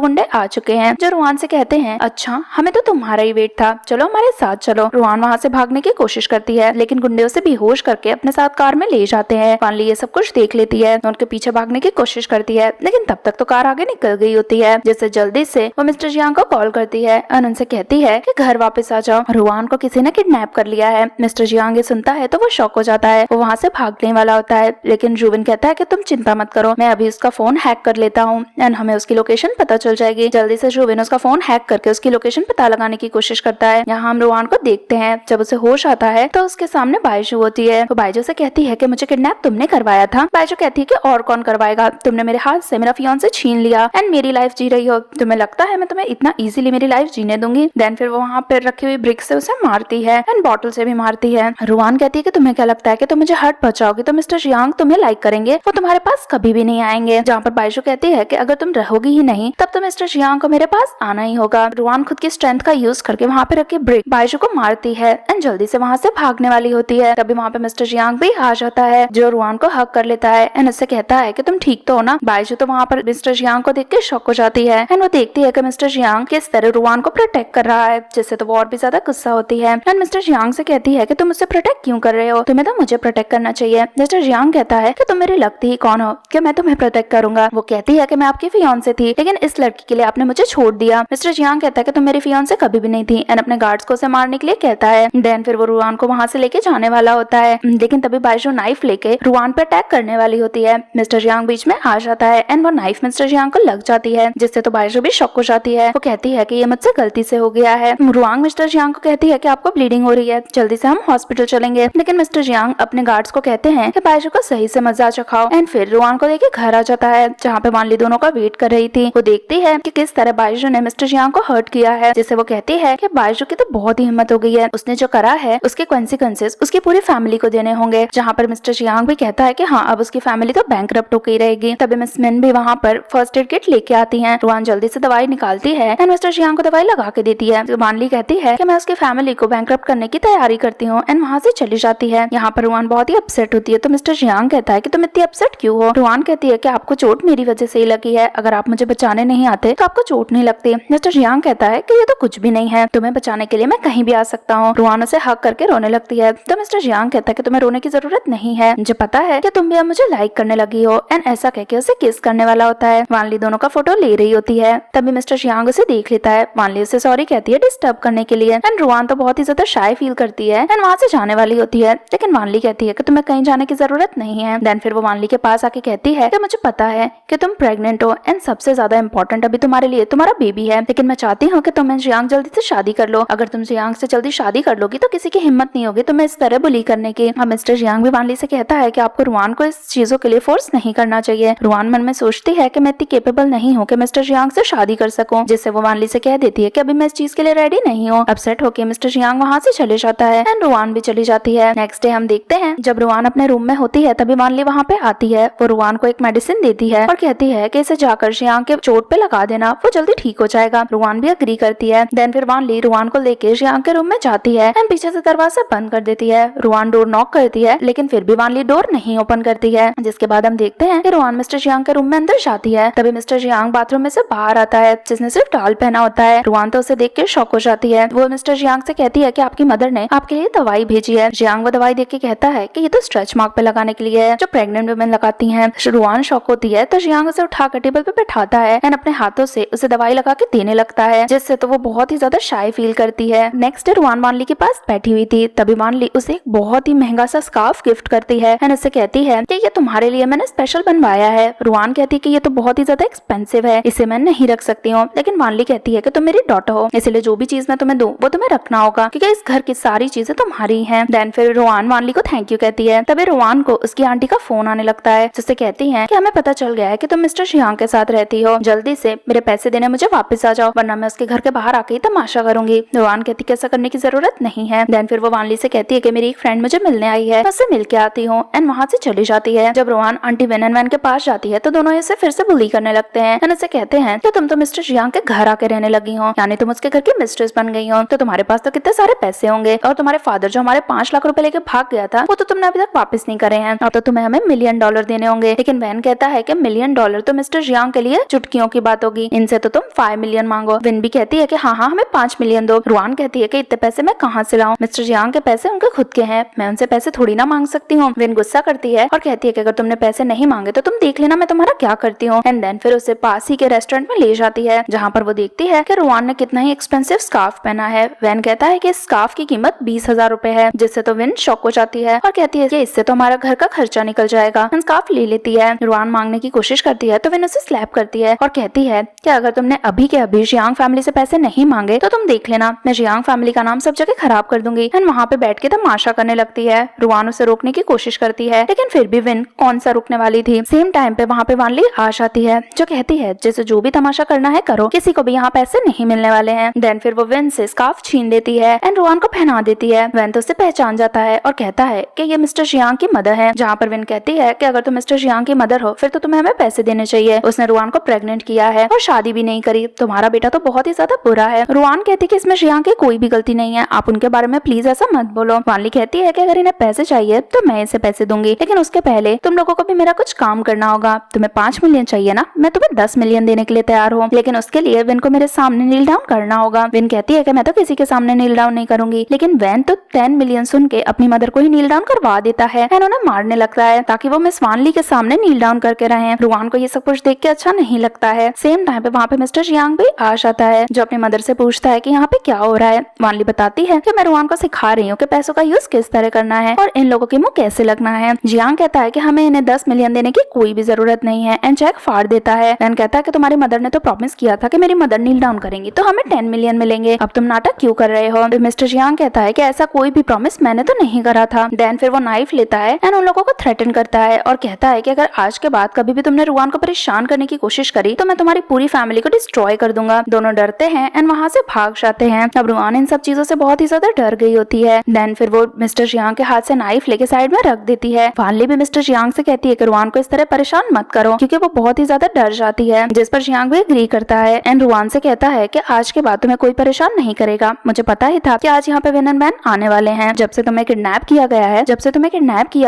गुंडे आ चुके हैं जो रुआन से कहते हैं अच्छा हमें तो तुम्हारा ही वेट था, चलो हमारे साथ चलो। रुआन वहाँ से भागने की कोशिश करती है, लेकिन गुंडे उसे बेहोश करके अपने साथ कार में ले जाते हैं। वानली ये सब कुछ देख लेती है, उनके पीछे भागने की कोशिश करती है, लेकिन तब तक तो कार आगे निकल गई होती है, जिससे जल्दी से वो मिस्टर जियांग को कॉल करती है और उनसे कहती है कि घर वापस आ जाओ, रुआन को किसी ने किडनैप कर लिया है। मिस्टर जियांग ये सुनता है तो वो शॉक हो जाता है, वो वहाँ से भागने वाला होता है, लेकिन रूबिन कहता है कि तुम चिंता मत करो, मैं अभी उसका फोन हैक कर लेता हूँ एंड हमें उसकी लोकेशन पता चल जाएगी। जल्दी से रूबिन उसका फोन हैक करके उसकी लोकेशन पता लगाने की कोशिश करता है। यहाँ हम रुआन को देखते हैं, जब उसे होश आता है तो उसके सामने बायजू होती है। वो बायजू से कहती है कि मुझे किडनैप तुमने करवाया था। बायजू कहती है कि और कौन करवाएगा, तुमने मेरे हाथ से मेरा फियांसे छीन लिया एंड मेरी लाइफ जी रही हो, तुम्हें लगता है मैं तुम्हें इतना इजीली मेरी लाइफ जीने दूंगी। देन फिर वो वहाँ पर रखी हुई ब्रिक से उसे मारती है एंड बॉटल से भी मारती है। रुआन कहती है कि तुम्हें क्या लगता है कि तुम मुझे हर्ट पहुंचाओगी तो मिस्टर जियांग तुम्हें लाइक करेंगे, वो तुम्हारे पास कभी भी नहीं आएंगे। जहाँ पर बायजू कहती है कि अगर तुम रहोगी ही नहीं तब तो मिस्टर जियांग को मेरे पास आना ही होगा। रुआन खुद की स्ट्रेंथ का यूज करके वहाँ पे रखी ब्रिक बायजू को मारती है एंड जल्दी से वहाँ से भागने वाली होती है। तभी वहाँ पे मिस्टर जियांग भी आ जाता है जो रुआन को हक कर लेता है एंड उससे कहता है कि तुम ठीक तो हो ना। बायजू तो वहाँ पर मिस्टर जियांग को देख के शॉक हो जाती है एंड वो देखती है कि मिस्टर जियांग किस तरह रुआन को प्रोटेक्ट कर रहा है, जिससे तो वो और भी ज्यादा गुस्सा होती है एंड मिस्टर जियांग से कहती है कि तुम मुझसे प्रोटेक्ट क्यों कर रहे हो, तुम्हें तो मुझे प्रोटेक्ट करना चाहिए। मिस्टर जियांग कहता है कि तुम मेरी लगती ही कौन हो कि मैं तुम्हें प्रोटेक्ट करूंगा। वो कहती है कि मैं आपकी फियांसे थी, लेकिन इस लड़की के लिए आपने मुझे छोड़ दिया। मिस्टर जियांग कहता है कि तुम मेरी फियांसे कभी भी नहीं थी एंड अपने गार्ड्स को उसे मारने के लिए कहता है। देन फिर वो रुआन को वहाँ से लेके जाने वाला होता है, लेकिन तभी बायजू नाइफ लेके रुआन पे अटैक करने वाली होती है। मिस्टर जियांग बीच में आ जाता है एंड वो नाइफ मिस्टर जियांग को लग जाती है, जिससे तो बायजू भी शॉक हो जाती है। वो कहती है कि ये मुझसे गलती से हो गया है। रुआन मिस्टर जियांग को कहती है कि आपको ब्लीडिंग हो रही है, जल्दी से हम हॉस्पिटल चलेंगे, लेकिन मिस्टर जियांग अपने गार्ड्स को कहते हैं कि बायजू को सही से मजा चखाओ एंड फिर रुआन को लेके घर आ जाता है, जहाँ पे वानली दोनों का वेट कर रही थी। वो देखती है कि किस तरह बायजू ने मिस्टर जियांग को हर्ट किया है, जिससे वो कहती है कि बायजू की तो बहुत ही हिम्मत हो गई है, उसने जो करा है उसके कॉन्सिक्वेंसेस उसकी पूरी फैमिली को देने होंगे। जहाँ पर मिस्टर जियांग भी कहता है कि हाँ अब उसकी फैमिली तो बैंकरप्ट हो गई रहेगी। तभी मिस मिन भी वहाँ पर फर्स्ट एड किट लेके आती है। रुआन जल्दी से दवाई निकालती है एंड मिस्टर जियांग को दवाई लगा के देती है। वानली कहती है कि मैं उसकी फैमिली को बैंकरप्ट करने की तैयारी करती हूँ एंड वहाँ से चली जाती है। यहाँ पर रुआन बहुत ही अपसेट होती है, तो मिस्टर जियांग कहता है कि तुम इतनी अपसेट क्यों हो। रुआन कहती है कि आपको चोट मेरी वजह से ही लगी है, अगर आप मुझे बचाने नहीं आते तो आपको चोट नहीं लगती। मिस्टर जियांग कहता है कि ये तो कुछ भी नहीं है, तुम्हें बचाने के लिए मैं कहीं भी आ सकता हूँ। रुआन उसे हक करके रोने लगती है, तो मिस्टर जियांग कहता है कि तुम्हें रोने की जरूरत नहीं है, मुझे पता है कि तुम भी अब मुझे लाइक करने लगी हो एंड ऐसा कहके उसे किस करने वाला होता है। वानली दोनों का फोटो ले रही होती है, तभी मिस्टर जियांग उसे देख लेता है। वानली उसे सॉरी कहती है डिस्टर्ब करने के लिए एंड रुआन तो बहुत ही ज्यादा शाय फील करती है एंड वहाँ से जाने वाली होती है, लेकिन वानली कहती है कि तुम्हें कहीं जाने की जरूरत नहीं है। देन फिर वो वानली के पास आके कहती है कि मुझे पता है कि तुम प्रेग्नेंट हो एंड सबसे ज्यादा इम्पोर्टेंट अभी तुम्हारे लिए तुम्हारा बेबी है, लेकिन मैं चाहती हूँ कि तुम जियांग जल्दी से शादी कर लो। अगर तुम जियांग से जल्दी शादी कर लोगी तो किसी की हिम्मत नहीं होगी तुम्हें इस तरह बुली करने की। मिस्टर जियांग भी वानली से कहता है कि आपको रुआन को इस चीजों के लिए फोर्स नहीं करना चाहिए। रुआन मन में सोचती है कि मैं इतनी केपेबल नहीं हूँ कि मिस्टर जियांग से शादी कर सकूं, जिससे वो वानली से कह देती है कि अभी मैं इस चीज के लिए रेडी नहीं हूँ। अपसेट होकर मिस्टर जियांग वहाँ से चले जाता है एंड रुआन भी चली जाती है। नेक्स्ट डे हम देखते हैं जब रुआन अपने रूम में होती है तभी वानली वहाँ पे आती है। वो रुआन को एक मेडिसिन देती है और कहती है कि इसे जाकर जियांग के चोट पे लगा देना, वो जल्दी ठीक हो जाएगा। रुआन भी अग्री करती है। देन फिर वान ली रुआन को लेके जियांग के रूम में जाती है एंड पीछे से दरवाजा बंद कर देती है। रुआन डोर नॉक करती है लेकिन फिर भी वान ली डोर नहीं ओपन करती है, जिसके बाद हम देखते हैं कि रुआन मिस्टर जियांग के रूम में अंदर जाती है। तभी मिस्टर जियांग बाथरूम में से बाहर आता है जिसने सिर्फ टॉवल पहना होता है। रुआन तो उसे देख के शॉक हो जाती है। वो मिस्टर जियांग से कहती है कि आपकी मदर ने आपके लिए दवाई भेजी है। जियांग वो दवाई देख के कहता है कि ये तो स्ट्रेच मार्क पे लगाने के लिए है जो प्रेग्नेंट वुमेन लगाती हैं। रुआन शॉक होती है तो जियांग उसे उठाकर टेबल पे बैठाता है एंड अपने हाथों से उसे दवाई लगा के देने लगता है, जिससे तो वो बहुत ही ज्यादा शाय फील करती है। नेक्स्ट डे रुआन वान ली के पास बैठी हुई थी। तभी वान ली उसे एक बहुत ही महंगा सा स्कार्फ गिफ्ट करती है एंड उससे कहती है कि ये तुम्हारे लिए मैंने स्पेशल बनवाया है। रुआन कहती है कि ये तो बहुत ही ज्यादा एक्सपेंसिव है, इसे मैं नहीं रख सकती हूँ। लेकिन वान ली कहती है कि तुम मेरी डॉटर हो, इसलिए जो भी चीज मैं तुम्हें दूं वो तुम्हें रखना होगा क्योंकि इस घर की सारी चीजें तुम्हारी हैं। देन फिर रुआन वान ली को थैंक यू कहती है। तभी रुआन को उसकी आंटी का फोन आने लगता है जिससे कहती है कि हमें पता चल गया है कि तुम मिस्टर जियांग के साथ रहती हो, जल्दी से मेरे पैसे देने मुझे वापस आ जाओ वरना मैं उसके घर के बाहर आके ही तमाशा करूंगी। रुआन कहती है ऐसा करने की जरूरत नहीं है। देन फिर वो वान ली से कहती है कि मेरी एक फ्रेंड मुझे मिलने आई है, मैं उससे मिल के आती हूँ एंड वहाँ से चली जाती है। जब रुआन आंटी वेन एंड वैन के पास जाती है तो दोनों इसे फिर से बुली करने लगते हैं एंड उसे कहते हैं कि तुम तो मिस्टर जियांग के घर आके रहने लगी हो, यानी तुम उसके घर की मिस्ट्रेस बन गई हो, तो तुम्हारे पास तो कितने सारे पैसे होंगे और तुम्हारे फादर जो हमारे 5 लाख रुपए लेके भाग गया था वो तो तुमने अभी तक वापस नहीं करे हैं और तो तुम्हें हमें $1 मिलियन देने होंगे। लेकिन वैन कहता है कि $1 मिलियन तो मिस्टर जियांग के लिए चुटकियों की बात होगी, इनसे तो तुम 5 मिलियन मांगो। विन भी कहती है कि हाँ हमें 5 मिलियन दो। रुआन कहती है कि इतने पैसे मैं कहाँ से लाऊं, मिस्टर जियांग के पैसे उनके खुद के हैं, मैं उनसे पैसे थोड़ी ना मांग सकती हूँ। विन गुस्सा करती है और कहती है कि अगर तुमने पैसे नहीं मांगे तो तुम देख लेना मैं तुम्हारा क्या करती हूँ। एंड देन फिर उसे पास ही के रेस्टोरेंट में ले जाती है जहाँ पर वो देखती है कि रुआन ने कितना ही एक्सपेंसिव स्कार्फ पहना है। वैन कहता है कि स्कार्फ की कीमत 20,000 रुपए है, जिससे तो विन शॉक हो जाती है और कहती है कि इससे तो हमारा घर का खर्चा निकल जाएगा। स्कार्फ ले लेती है। रुआन मांगने की कोशिश करती है तो विन उसे स्लैप करती है और कहती है कि अगर तुमने अभी के अभी जियांग फैमिली से पैसे नहीं मांगे तो तुम देख लेना मैं जियांग फैमिली का नाम सब जगह खराब कर दूंगी। एंड वहाँ पे बैठ के तमाशा करने लगती है। रुआन उसे रोकने की कोशिश करती है लेकिन फिर भी विन कौन सा रुकने वाली थी। सेम टाइम पे वहाँ पे वान ली आ जाती है जो कहती है जैसे जो भी तमाशा करना है करो, किसी को भी यहाँ पैसे नहीं मिलने वाले हैं। देन फिर वो विन से स्कार्फ छीन लेती है एंड रुआन को पहना देती है। विन तो उसे पहचान जाता है और कहता है कि ये मिस्टर जियांग की मदर है, जहाँ पर विन कहती है कि अगर तुम मिस्टर जियांग की मदर हो फिर तो तुम्हें हमें पैसे देने चाहिए, उसने रुआन को प्रेग्नेंट किया है और शादी भी नहीं करी, तुम्हारा बेटा तो बहुत ही ज्यादा बुरा है। रुआन कहती है कि इसमें जियांग की कोई भी गलती नहीं है, आप उनके बारे में प्लीज ऐसा मत बोलो। वान ली कहती है कि अगर इन्हें पैसे चाहिए तो मैं इसे पैसे दूंगी, लेकिन उसके पहले तुम लोगों को भी मेरा कुछ काम करना होगा। तुम्हें 5 मिलियन चाहिए ना, मैं तुम्हें 10 मिलियन देने के लिए तैयार हूँ, लेकिन उसके लिए विन को मेरे सामने नील डाउन करना होगा। विन कहती है कि मैं तो किसी के सामने नील डाउन नहीं करूंगी, लेकिन वैन तो 10 मिलियन सुन के अपनी मदर को ही नील डाउन करवा देता है एंड उन्हें मारने लगता है ताकि वो मिस वान ली के सामने नील डाउन करके रहे। रुआन को ये सब कुछ देख के अच्छा नहीं लगता है। सेम टाइम पे वहाँ पे मिस्टर जियांग भी आ जाता है जो अपनी मदर से पूछता है कि यहाँ पे क्या हो रहा है। वान ली बताती है कि मैं रुआन को सिखा रही हूँ कि पैसों का यूज किस तरह करना है और इन लोगों के मुंह कैसे लगना है। जियांग कहता है कि हमें इन्हें 10 मिलियन देने की कोई भी जरूरत नहीं है एंड चेक फाड़ देता है। वैन कहता है कि तुम्हारी मदर ने तो प्रॉमिस किया था कि मेरी मदर नील डाउन करेंगी तो हमें 10 मिलियन मिलेंगे, अब तुम नाटक क्यों कर रहे हो। मिस्टर जियांग कहता है कि ऐसा कोई भी प्रॉमिस मैंने तो नहीं करा था। देन फिर वो नाइफ लेता है एंड उन लोगों को थ्रेटन करता है और कहता है कि अगर आज के बाद कभी भी तुमने रुआन को परेशान करने की कोशिश करी तो मैं तुम्हारी पूरी फैमिली को डिस्ट्रॉय कर दूंगा। दोनों डरते हैं एंड वहाँ से भाग जाते हैं। अब रुआन इन सब चीजों से बहुत ही ज्यादा डर गई होती है। देन फिर वो मिस्टर जियांग के हाथ से नाइफ लेके साइड में रख देती है। वान ली भी मिस्टर जियांग से कहती है कि रुआन को इस तरह परेशान मत करो क्योंकि वो बहुत ही ज्यादा डर जाती है, जिस पर जियांग भी एग्री करता है एंड रुआन से कहता है कि आज के बाद तुम्हें कोई परेशान नहीं करेगा, मुझे पता ही था कि आज यहाँ पे विन एंड वैन आने वाले हैं। जब से तुम्हें किडनैप किया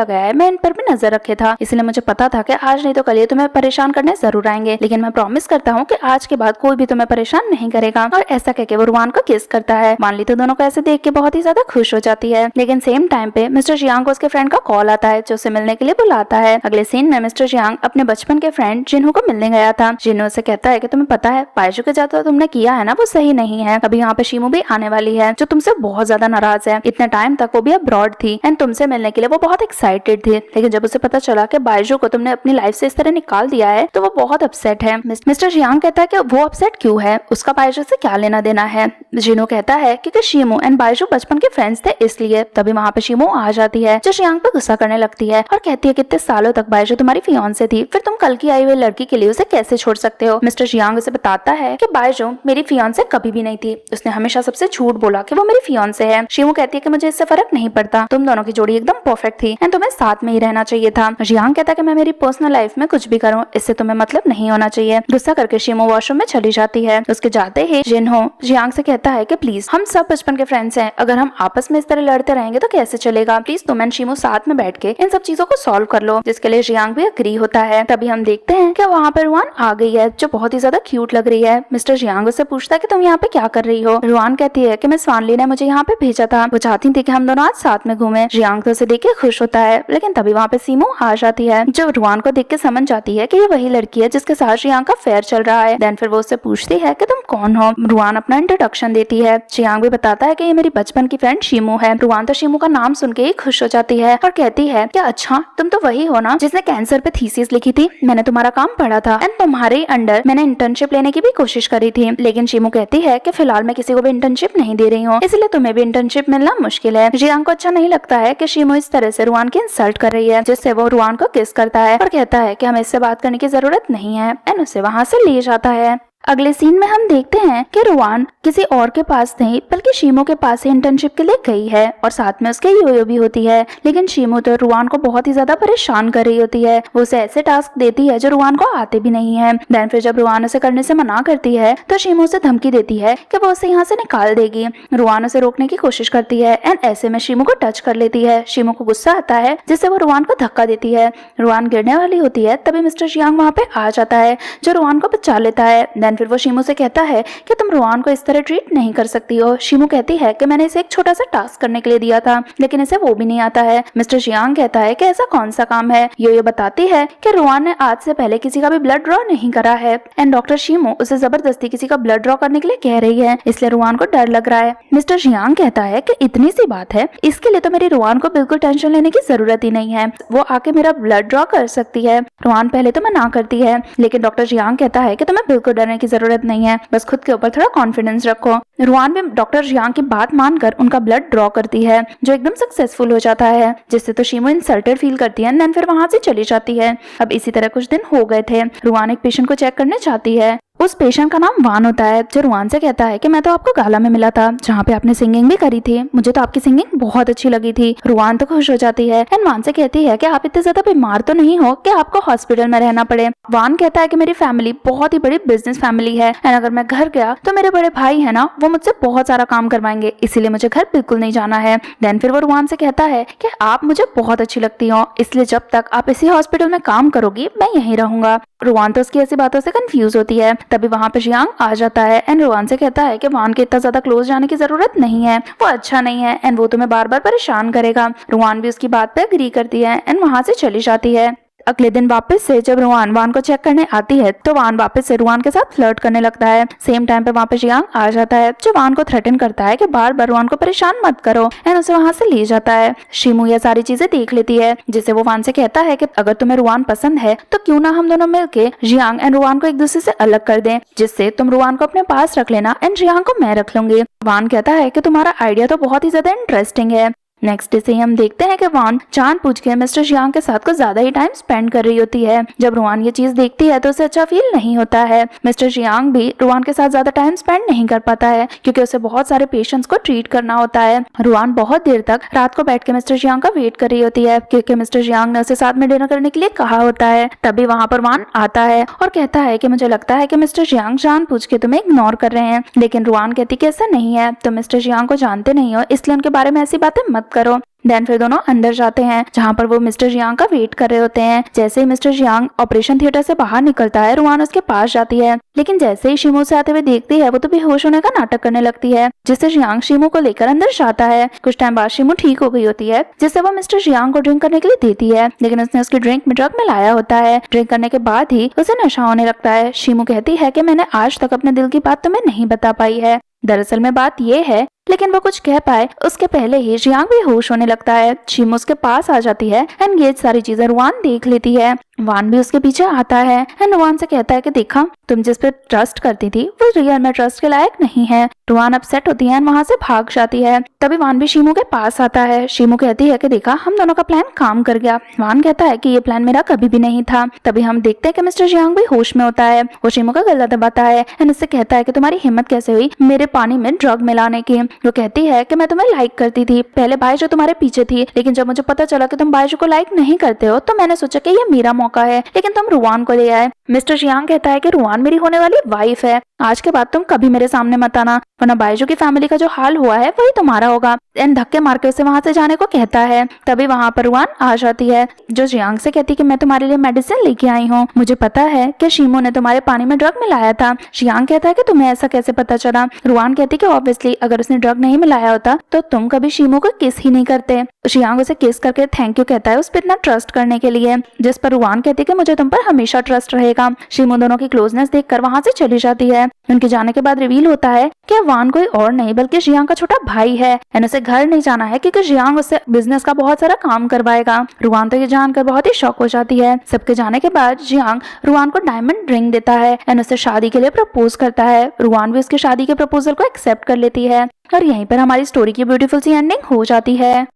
गया है मैं इन पर भी नजर रखे था, इसलिए मुझे पता था कि आज नहीं तो कल ये तुम्हें परेशान करने जरूर आएंगे, लेकिन मैं प्रॉमिस करता हूँ कि आज के बाद कोई भी तुम्हें परेशान नहीं करेगा। और ऐसा कहके वो रुआन को किस करता है। वान ली तो दोनों को ऐसे देख के बहुत ही ज्यादा खुश हो जाती है। लेकिन सेम टाइम पे मिस्टर जियांग को उसके फ्रेंड का कॉल आता है जो उसे मिलने के लिए बुलाता है। अगले सीन में मिस्टर जियांग अपने बचपन के फ्रेंड जिन्हू को मिलने गया था। जिन्हू से कहता है कि तुम्हें पता है बायजू के जाते तुमने किया है ना वो सही नहीं है, अभी यहाँ पे शीमू भी आने वाली है जो तुमसे बहुत ज्यादा नाराज है। इतने टाइम तक वो भी अब्रॉड थी एंड तुमसे मिलने के लिए वो बहुत एक्साइटेड थी, लेकिन जब उसे पता चला कि बायजू को तुमने अपनी लाइफ से इस तरह निकाल दिया है तो वो बहुत अपसेट है। मिस्टर जियांग कहता है कि वो अपसेट क्यों है, उसका बायजू से क्या लेना देना है। जिन्हू कहता है क्योंकि शीमू एंड बायजू बचपन के फ्रेंड्स थे इसलिए। तभी वहाँ पे शीमू आ जाती है जो जियांग पे गुस्सा करने लगती है और कहती है कितने सालों तक बायजू तुम्हारी फियांसे थी, फिर तुम कल की आई हुई लड़की के लिए उसे कैसे छोड़ सकते हो। मिस्टर जियांग उसे बताता है कि बायजू मेरी फियांसे कभी भी नहीं थी, उसने हमेशा सबसे झूठ बोला कि वो मेरी फियांसे है। शीमू कहती है कि मुझे इससे फर्क नहीं पड़ता, तुम दोनों की जोड़ी एकदम परफेक्ट थी एंड तुम्हें साथ में ही रहना चाहिए था। जियांग कहता है कि मैं मेरी पर्सनल लाइफ में कुछ भी करूँ इससे तुम्हें मतलब नहीं होना चाहिए। गुस्सा करके शीमू वॉशरूम में चली जाती है। उसके जाते ही जिनहो जियांग से कहता है कि प्लीज हम सब बचपन के फ्रेंड्स हैं, अगर हम आपस में इस तरह लड़ते रहेंगे तो कैसे चलेगा, प्लीज तुम एंड शिमू साथ में बैठ के इन सब चीजों को सॉल्व कर लो, जिसके लिए जियांग भी अग्री होता है। तभी हम देखते हैं कि वहाँ पर रुआन आ गई है जो बहुत ही ज्यादा क्यूट लग रही है। मिस्टर जियांग उससे पूछता है कि तुम यहाँ पे क्या कर रही हो। रुआन कहती है कि मिस वान ली ने मुझे यहाँ पे भेजा था, वो चाहती थी कि हम दोनों आज साथ में घूमे। जियांग तो उसे देख के खुश होता है, लेकिन तभी वहाँ पे सीमू आ जाती है जो रुआन को देख के समझ जाती है कि ये वही लड़की है जिसके साथ जियांग का फेयर चल रहा है। देन फिर वो उससे पूछती है कि तुम कौन हो। रुआन अपना इंट्रोडक्शन देती है। जियांग भी बताता है कि ये मेरी बचपन की फ्रेंड शिमू है। रुआन तो शिमू का नाम सुन के ही खुश हो जाती है और कहती है कि अच्छा तुम तो वही हो ना जिसने कैंसर पे थीसिस लिखी थी, मैंने तुम्हारा काम पढ़ा था एंड तुम्हारे अंडर मैंने इंटर्नशिप लेने की भी कोशिश करी थी, लेकिन शिमू कहती है कि फिलहाल मैं किसी को भी इंटर्नशिप नहीं दे रही हूँ, इसलिए तुम्हें भी इंटर्नशिप मिलना मुश्किल है। जियांग को अच्छा नहीं लगता है कि शिमू इस तरह से रुआन की इंसल्ट कर रही है, जिससे वो रुआन को किस करता है और कहता है कि हमें इससे बात करने की जरूरत नहीं है एंड उसे वहाँ से ले जाता है। अगले सीन में हम देखते हैं कि रुआन किसी और के पास नहीं बल्कि शिमू के पास इंटर्नशिप के लिए गई है और साथ में उसके योयो भी होती है, लेकिन शिमू तो रुआन को बहुत ही ज्यादा परेशान कर रही होती है। वो उसे ऐसे टास्क देती है जो रुआन को आते भी नहीं है। देन फिर जब रुआन उसे करने से मना करती है तो शिमू उसे धमकी देती है कि वो उसे यहाँ से निकाल देगी। रुआन उसे रोकने की कोशिश करती है एंड ऐसे में शिमू को टच कर लेती है। शिमू को गुस्सा आता है जिससे वो रुआन को धक्का देती है। रुआन गिरने वाली होती है, तभी मिस्टर जियांग वहाँ पे आ जाता है जो रुआन को बचा लेता है। देन फिर वो शिमू से कहता है कि तुम रुआन को इस तरह ट्रीट नहीं कर सकती हो। शिमू कहती है कि मैंने इसे एक छोटा सा टास्क करने के लिए दिया था, लेकिन इसे वो भी नहीं आता है। मिस्टर जियांग कहता है कि ऐसा कौन सा काम है। यो बताती है कि रुआन ने आज से पहले किसी का भी ब्लड ड्रॉ नहीं करा है एंड डॉक्टर शिमू उसे जबरदस्ती किसी का ब्लड ड्रॉ करने के लिए कह रही है, इसलिए रुआन को डर लग रहा है। मिस्टर जियांग कहता है कि इतनी सी बात है, इसके लिए तो मेरी रुआन को बिल्कुल टेंशन लेने की जरूरत ही नहीं है, वो आके मेरा ब्लड ड्रॉ कर सकती है। रुआन पहले तो मना करती है, लेकिन डॉक्टर जियांग कहता है कि तुम्हें बिल्कुल डरने की जरूरत नहीं है, बस खुद के ऊपर थोड़ा कॉन्फिडेंस रखो। रुआन भी डॉक्टर जियांग की बात मानकर उनका ब्लड ड्रॉ करती है जो एकदम सक्सेसफुल हो जाता है, जिससे तो शिमू इंसल्टेड फील करती है एंड फिर वहां से चली जाती है। अब इसी तरह कुछ दिन हो गए थे। रुआन एक पेशेंट को चेक करने जाती है। उस पेशेंट का नाम वान होता है जो रुआन से कहता है कि मैं तो आपको गाला में मिला था जहाँ पे आपने सिंगिंग भी करी थी, मुझे तो आपकी सिंगिंग बहुत अच्छी लगी थी। रुआन तो खुश हो जाती है एंड वान से कहती है कि आप इतने ज्यादा बीमार तो नहीं हो कि आपको हॉस्पिटल में रहना पड़े। वान कहता है कि मेरी फैमिली बहुत ही बड़ी बिजनेस फैमिली है एंड अगर मैं घर गया तो मेरे बड़े भाई है ना, वो मुझसे बहुत सारा काम करवाएंगे, इसीलिए मुझे घर बिल्कुल नहीं जाना है। देन फिर वो रुआन से कहता है कि आप मुझे बहुत अच्छी लगती हो, इसलिए जब तक आप इसी हॉस्पिटल में काम करोगी मैं यहीं रहूंगा। रुआन तो उसकी ऐसी बातों से कंफ्यूज होती है। तभी वहाँ पे जियांग आ जाता है एंड रुआन से कहता है कि वान के इतना ज्यादा क्लोज जाने की जरूरत नहीं है, वो अच्छा नहीं है एंड वो तुम्हें बार बार परेशान करेगा। रुआन भी उसकी बात पे एग्री करती है एंड वहाँ से चली जाती है। अगले दिन वापस से जब रुआन वान को चेक करने आती है तो वान वापस से रुआन के साथ फ्लर्ट करने लगता है। सेम टाइम पे वहाँ पे जियांग आ जाता है जो वान को थ्रेटन करता है कि बार बार रुआन को परेशान मत करो एंड उसे वहाँ से ले जाता है। शिमू ये सारी चीजें देख लेती है, जिससे वो वान से कहता है कि अगर तुम्हें रुआन पसंद है तो क्यों ना हम दोनों मिलके जियांग एंड रुआन को एक दूसरे से अलग कर दें, जिससे तुम रुआन को अपने पास रख लेना एंड जियांग को मैं रख लूंगी। वान कहता है कि तुम्हारा आइडिया तो बहुत ही ज्यादा इंटरेस्टिंग है। नेक्स्ट डे से हम देखते हैं कि वान जानबूझ के मिस्टर जियांग के साथ कुछ ज्यादा ही टाइम स्पेंड कर रही होती है। जब रुआन ये चीज देखती है तो उसे अच्छा फील नहीं होता है। मिस्टर जियांग भी रुआन के साथ ज्यादा टाइम स्पेंड नहीं कर पाता है क्योंकि उसे बहुत सारे पेशेंट्स को ट्रीट करना होता है। रुआन बहुत देर तक रात को बैठ के मिस्टर जियांग का वेट कर रही होती है क्योंकि मिस्टर जियांग ने उसे साथ में डिनर करने के लिए कहा होता है। तभी वहाँ पर वान आता है और कहता है कि मुझे लगता है कि मिस्टर जियांग जानबूझ के तुम्हें इग्नोर कर रहे हैं, लेकिन रुआन कहती कि ऐसा नहीं है, तुम मिस्टर जियांग को जानते नहीं हो इसलिए उनके बारे में ऐसी बातें मत करो। देन फिर दोनों अंदर जाते हैं जहाँ पर वो मिस्टर जियांग का वेट कर रहे होते हैं। जैसे ही मिस्टर जियांग ऑपरेशन थिएटर से बाहर निकलता है रुआन उसके पास जाती है, लेकिन जैसे ही शिमू से आते हुए देखती है वो तो बेहोश होने का नाटक करने लगती है, जिससे जियांग शिमू को लेकर अंदर जाता है। कुछ टाइम बाद शिमू ठीक हो गई होती है, जिससे वो मिस्टर जियांग को ड्रिंक करने के लिए देती है, लेकिन उसने उसकी ड्रिंक में ड्रग मिलाया होता है। ड्रिंक करने के बाद ही उसे नशा होने लगता है। शिमू कहती है कि मैंने आज तक अपने दिल की बात तुम्हें नहीं बता पाई है, दरअसल में बात ये है, लेकिन वो कुछ कह पाए उसके पहले ही जियांग भी होश होने लगता है। शिमू उसके पास आ जाती है एंड ये सारी चीजें रुआन देख लेती है। वान भी उसके पीछे आता है एंड रुआन से कहता है कि देखा, तुम जिस पे ट्रस्ट करती थी वो रियल में ट्रस्ट के लायक नहीं है। रुआन अपसेट होती है एंड वहाँ से भाग जाती है। तभी वान भी शिमू के पास आता है। शिमू कहती है कि देखा, हम दोनों का प्लान काम कर गया। वान कहता है कि ये प्लान मेरा कभी भी नहीं था। तभी हम देखते हैं कि मिस्टर जियांग भी होश में होता है। वो शिमू का गला दबाता है एंड उससे कहता है कि तुम्हारी हिम्मत कैसे हुई मेरे पानी में ड्रग मिलाने की। वो कहती है कि मैं तुम्हें लाइक करती थी, पहले बायजू तुम्हारे पीछे थी, लेकिन जब मुझे पता चला कि तुम बायजू को लाइक नहीं करते हो तो मैंने सोचा कि ये मेरा मौका मौका है, लेकिन तुम रुआन को ले आए। मिस्टर जियांग कहता है कि रुआन मेरी होने वाली वाइफ है, आज के बाद तुम कभी मेरे सामने मत आना, वरना बाइजू की फैमिली का जो हाल हुआ है वही तुम्हारा होगा। एंड धक्के मार के उसे वहां से जाने को कहता है। तभी वहां पर रुआन आ जाती है, जो जियांग से कहती कि मैं तुम्हारे लिए मेडिसिन लेके आई हूँ, मुझे पता है कि शीमो ने तुम्हारे पानी में ड्रग मिलाया था। जियांग कहता है कि तुम्हें ऐसा कैसे पता चला। रुआन कहती कि ऑब्वियसली अगर उसने ड्रग नहीं मिलाया होता तो तुम कभी शीमो को किस ही नहीं करते। जियांग उसे किस करके थैंक यू कहता है उस पर इतना ट्रस्ट करने के लिए, जिस पर रुआन कहती कि मुझे तुम पर हमेशा ट्रस्ट रहेगा। शीमो दोनों की क्लोजनेस देखकर वहां से चली जाती है। उनके जाने के बाद रिवील होता है कि वान कोई और नहीं बल्कि जियांग का छोटा भाई है। एंड उसे घर नहीं जाना है क्योंकि जियांग उससे बिजनेस का बहुत सारा काम करवाएगा। रुआन तो ये जानकर बहुत ही शॉक हो जाती है। सबके जाने के बाद जियांग रुआन को डायमंड रिंग देता है एंड उसे शादी के लिए प्रपोज करता है। रुआन भी उसकी शादी के प्रपोजल को एक्सेप्ट कर लेती है और यहीं पर हमारी स्टोरी की ब्यूटीफुल सी एंडिंग हो जाती है।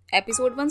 एपिसोड 1